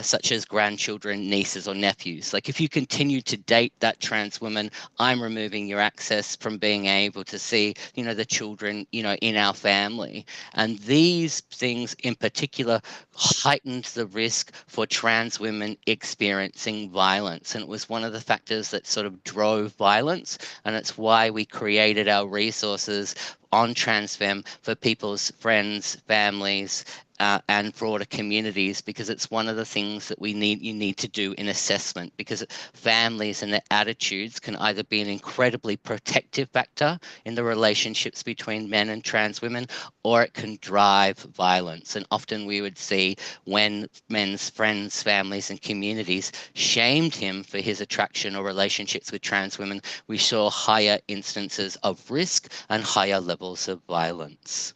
I: such as grandchildren, nieces, or nephews. Like, if you continue to date that trans woman, I'm removing your access from being able to see, the children, in our family. And these things in particular heightened the risk for trans women experiencing violence. And it was one of the factors that sort of drove violence. And it's why we created our resources on TransFem for people's friends, families, and broader communities, because it's one of the things that you need to do in assessment, because families and their attitudes can either be an incredibly protective factor in the relationships between men and trans women, or it can drive violence. And often we would see when men's friends, families, and communities shamed him for his attraction or relationships with trans women, we saw higher instances of risk and higher levels of violence.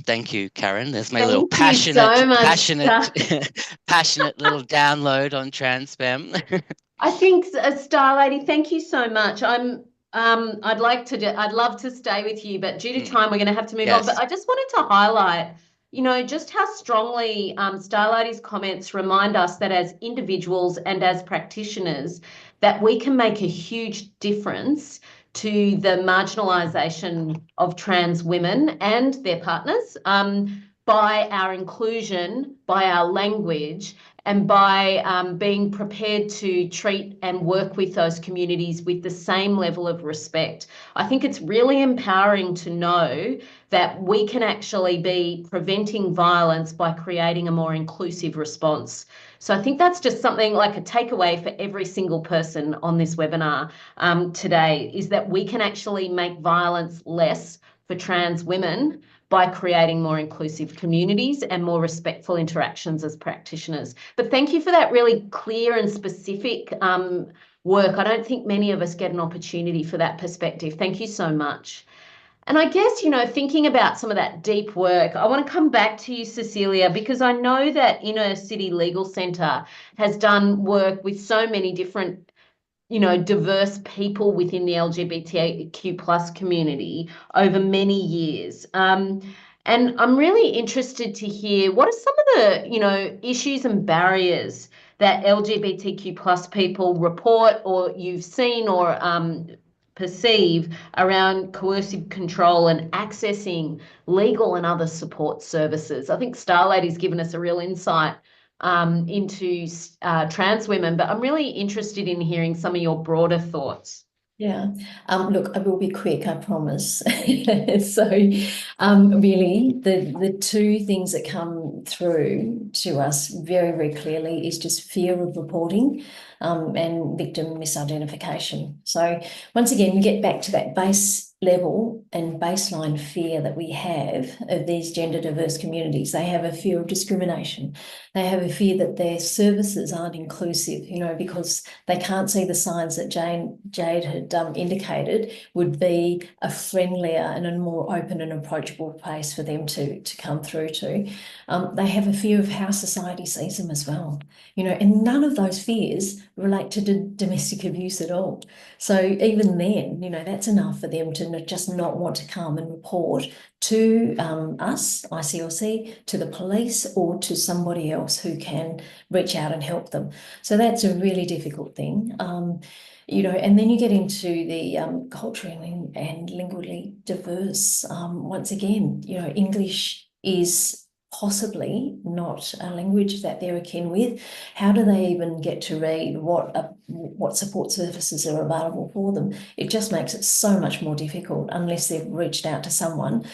I: Thank you, Karen. There's my little passionate passionate little download on trans femme.
G: I think, Star Lady, thank you so much. I'd love to stay with you, but due to time, we're going to have to move on. But
I: Yes.
G: I just wanted to highlight, just how strongly Star Lady's comments remind us that as individuals and as practitioners, that we can make a huge difference to the marginalisation of trans women and their partners by our inclusion, by our language, and by being prepared to treat and work with those communities with the same level of respect. I think it's really empowering to know that we can actually be preventing violence by creating a more inclusive response. So I think that's just something like a takeaway for every single person on this webinar today, is that we can actually make violence less for trans women by creating more inclusive communities and more respectful interactions as practitioners. But thank you for that really clear and specific work. I don't think many of us get an opportunity for that perspective. Thank you so much. And I guess, thinking about some of that deep work, I want to come back to you, Cecilia, because I know that Inner City Legal Centre has done work with so many different diverse people within the LGBTQ plus community over many years. And I'm really interested to hear, what are some of the, issues and barriers that LGBTQ plus people report or you've seen or perceive around coercive control and accessing legal and other support services? I think Star Lady's given us a real insight into trans women, but I'm really interested in hearing some of your broader thoughts.
H: Yeah. Look, I will be quick, I promise. So really the two things that come through to us very, very clearly is just fear of reporting and victim misidentification. So once again, we get back to that base level and baseline fear that we have of these gender diverse communities. They have a fear of discrimination. They have a fear that their services aren't inclusive, because they can't see the signs that Jade had indicated would be a friendlier and a more open and approachable place for them to come through to. They have a fear of how society sees them as well, and none of those fears relate to domestic abuse at all. So even then, that's enough for them to just not want to come and report to us, ICLC, to the police, or to somebody else who can reach out and help them. So that's a really difficult thing. And then you get into the culturally and lingually diverse. Once again, English is possibly not a language that they're akin with. How do they even get to read what support services are available for them? It just makes it so much more difficult unless they've reached out to someone.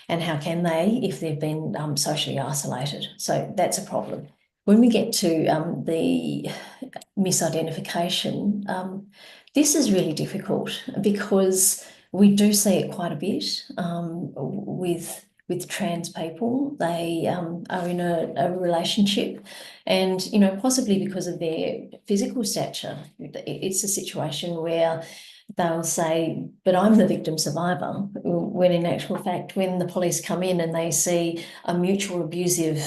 H: And how can they if they've been socially isolated? So that's a problem. When we get to the misidentification, this is really difficult because we do see it quite a bit with trans people. They are in a relationship and, possibly because of their physical stature, it's a situation where they'll say, but I'm the victim survivor, when in actual fact, when the police come in and they see a mutual abusive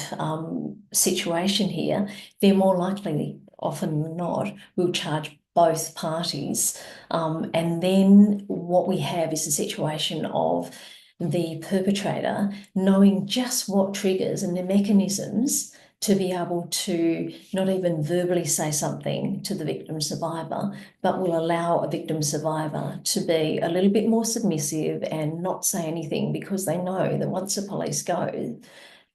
H: situation here, they're more likely, often than not, will charge both parties. And then what we have is a situation of the perpetrator knowing just what triggers and the mechanisms to be able to not even verbally say something to the victim survivor, but will allow a victim survivor to be a little bit more submissive and not say anything because they know that once the police go,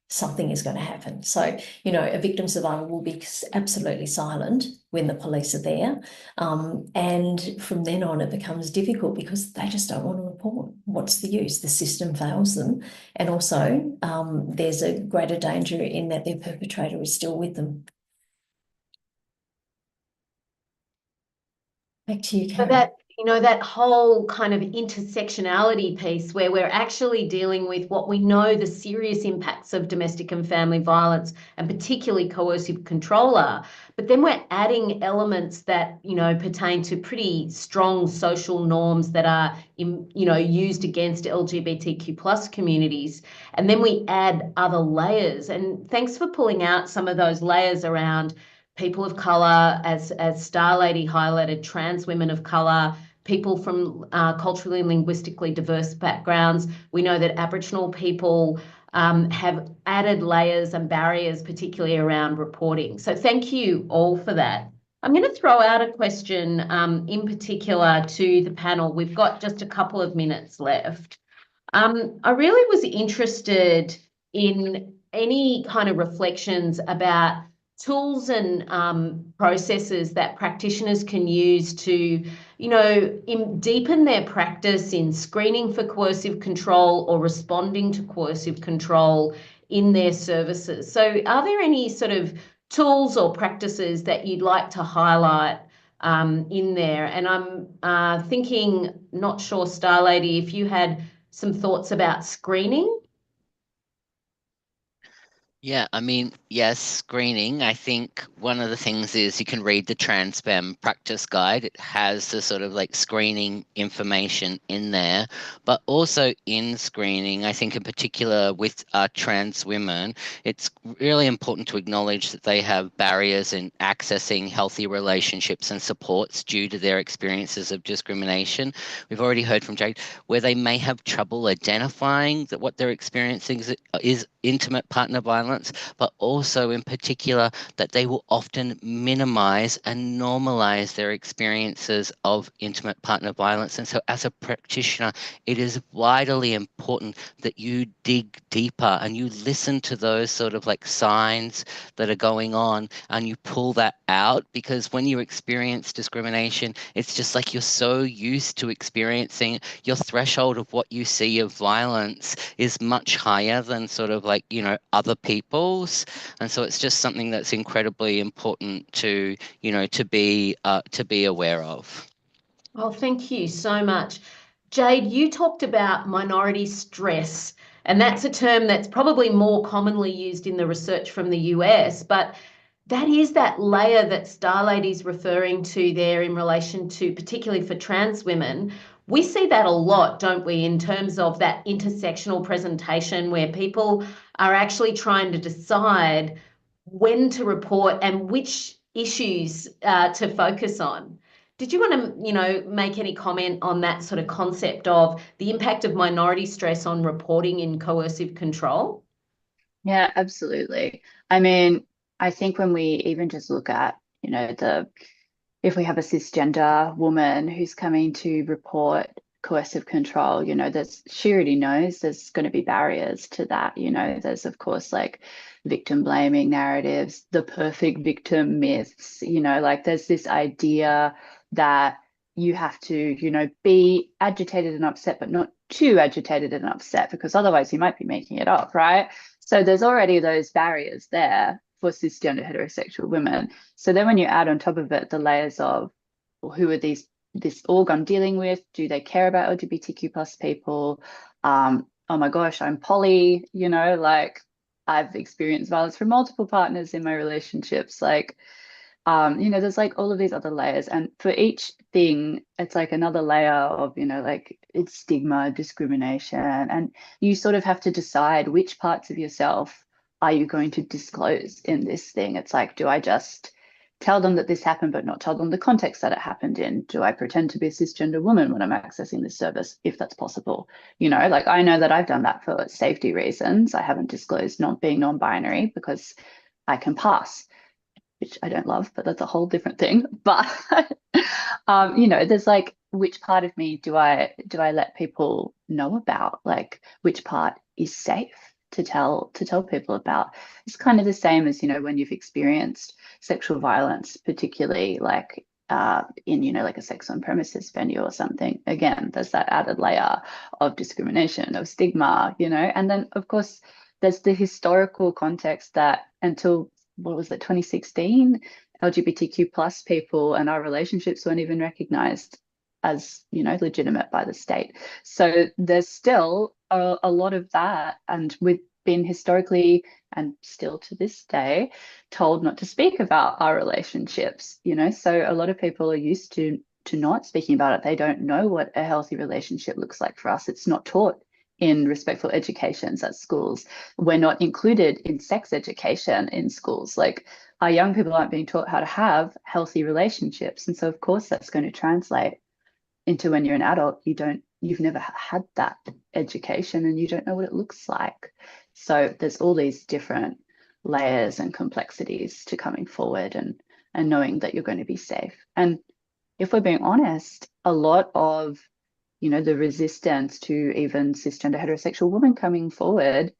H: something is going to happen. So, a victim survivor will be absolutely silent when the police are there. And from then on, it becomes difficult because they just don't want to report. What's the use? The system fails them. And also, there's a greater danger in that their perpetrator is still with them. Back to you, Karen.
G: But you know, that whole kind of intersectionality piece where we're actually dealing with what we know the serious impacts of domestic and family violence, and particularly coercive control are. But then we're adding elements that, you know, pertain to pretty strong social norms that are, you know, used against LGBTQ plus communities. And then we add other layers. And thanks for pulling out some of those layers around people of colour, as Star Lady highlighted, trans women of colour, people from culturally and linguistically diverse backgrounds. We know that Aboriginal people have added layers and barriers, particularly around reporting. So thank you all for that. I'm going to throw out a question in particular to the panel. We've got just a couple of minutes left. I really was interested in any kind of reflections about tools and processes that practitioners can use to, you know, deepen their practice in screening for coercive control or responding to coercive control in their services. So are there any sort of tools or practices that you'd like to highlight in there? And I'm thinking, not sure, Star Lady, if you had some thoughts about screening.
I: Yeah, I mean, yes, screening. I think one of the things is you can read the TransFem practice guide. It has the sort of like screening information in there. But also in screening, I think in particular with trans women, it's really important to acknowledge that they have barriers in accessing healthy relationships and supports due to their experiences of discrimination. We've already heard from Jade where they may have trouble identifying that what they're experiencing is intimate partner violence, but also in particular that they will often minimize and normalize their experiences of intimate partner violence. And so as a practitioner, it is vitally important that you dig deeper and you listen to those sort of like signs that are going on and you pull that out, because when you experience discrimination, it's just like you're so used to experiencing, your threshold of what you see of violence is much higher than sort of like, you know, other people's. And so it's just something that's incredibly important to, you know, to be aware of.
G: Oh, thank you so much. Jade, you talked about minority stress, and that's a term that's probably more commonly used in the research from the US, but that is that layer that Star Lady's referring to there in relation to, particularly for trans women. We see that a lot, don't we, in terms of that intersectional presentation where people are actually trying to decide when to report and which issues to focus on. Did you want to, you know, make any comment on that sort of concept of the impact of minority stress on reporting in coercive control?
A: Yeah, absolutely. I mean, I think when we even just look at, you know, if we have a cisgender woman who's coming to report coercive control, you know, she already knows there's going to be barriers to that. You know, there's of course like victim blaming narratives, the perfect victim myths, you know, like there's this idea that you have to, you know, be agitated and upset, but not too agitated and upset, because otherwise you might be making it up, right? So there's already those barriers there for cisgender heterosexual women. So then when you add on top of it the layers of, well, who are this org I'm dealing with? Do they care about LGBTQ plus people? Oh my gosh, I'm poly, you know, like I've experienced violence from multiple partners in my relationships. Like, you know, there's like all of these other layers. And for each thing, it's like another layer of, you know, like it's stigma, discrimination. And you sort of have to decide which parts of yourself are you going to disclose in this thing. It's like, do I just tell them that this happened, but not tell them the context that it happened in? Do I pretend to be a cisgender woman when I'm accessing this service, if that's possible? You know, like I know that I've done that for safety reasons. I haven't disclosed not being non-binary because I can pass, which I don't love, but that's a whole different thing. But you know, there's like, which part of me do I let people know about? Like, which part is safe to tell people about? It's kind of the same as, you know, when you've experienced sexual violence, particularly like in, you know, like a sex on premises venue or something. Again, there's that added layer of discrimination, of stigma, you know. And then of course there's the historical context that until, what was it, 2016, LGBTQ plus people and our relationships weren't even recognized as, you know, legitimate by the state. So there's still a lot of that, and we've been historically and still to this day told not to speak about our relationships, you know. So a lot of people are used to not speaking about it. They don't know what a healthy relationship looks like for us. It's not taught in respectful educations at schools. We're not included in sex education in schools. Like, our young people aren't being taught how to have healthy relationships. And so of course that's going to translate into when you're an adult, you've never had that education and you don't know what it looks like. So there's all these different layers and complexities to coming forward and knowing that you're going to be safe. And if we're being honest, a lot of, you know, the resistance to even cisgender heterosexual women coming forward,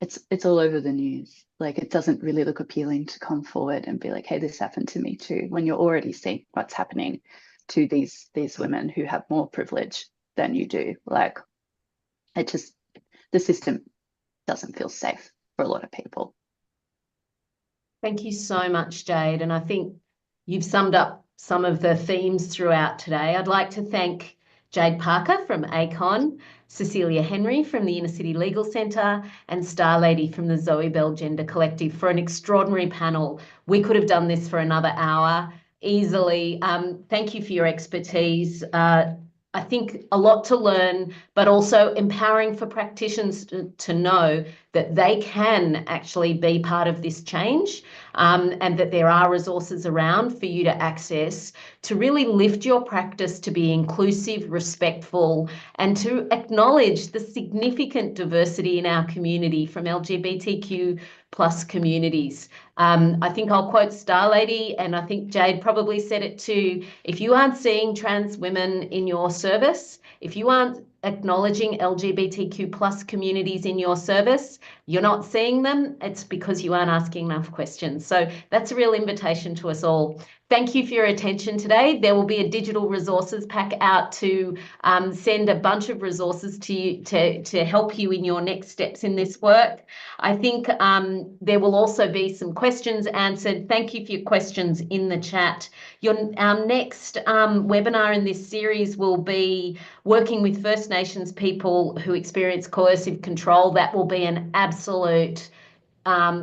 A: it's all over the news. Like, it doesn't really look appealing to come forward and be like, hey, this happened to me too, when you're already seeing what's happening to these women who have more privilege than you do. Like, the system doesn't feel safe for a lot of people.
G: Thank you so much, Jade. And I think you've summed up some of the themes throughout today. I'd like to thank Jade Parker from ACON, Cecilia Henry from the Inner City Legal Centre, and Star Lady from the Zoe Bell Gender Collective for an extraordinary panel. We could have done this for another hour easily. Thank you for your expertise. I think a lot to learn, but also empowering for practitioners to know that they can actually be part of this change, and that there are resources around for you to access to really lift your practice to be inclusive, respectful, and to acknowledge the significant diversity in our community from LGBTQ plus communities. I think I'll quote Star Lady, and I think Jade probably said it too. If you aren't seeing trans women in your service, if you aren't acknowledging LGBTQ plus communities in your service, you're not seeing them, it's because you aren't asking enough questions. So that's a real invitation to us all. Thank you for your attention today. There will be a digital resources pack out to send a bunch of resources to you to help you in your next steps in this work. I think there will also be some questions answered. Thank you for your questions in the chat. Our next webinar in this series will be working with First Nations people who experience coercive control. That will be an absolute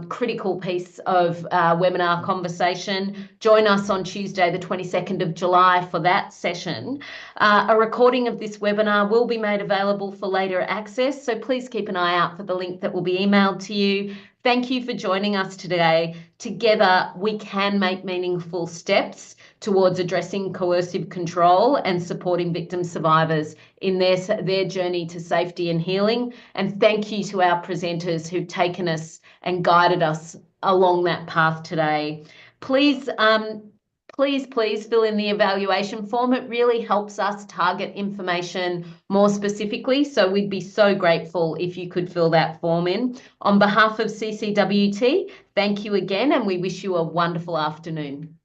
G: critical piece of webinar conversation. Join us on Tuesday, the 22nd of July for that session. A recording of this webinar will be made available for later access, so please keep an eye out for the link that will be emailed to you. Thank you for joining us today. Together, we can make meaningful steps towards addressing coercive control and supporting victim survivors in their journey to safety and healing. And thank you to our presenters who've taken us and guided us along that path today. Please fill in the evaluation form. It really helps us target information more specifically. So we'd be so grateful if you could fill that form in. On behalf of CCWT, thank you again, and we wish you a wonderful afternoon.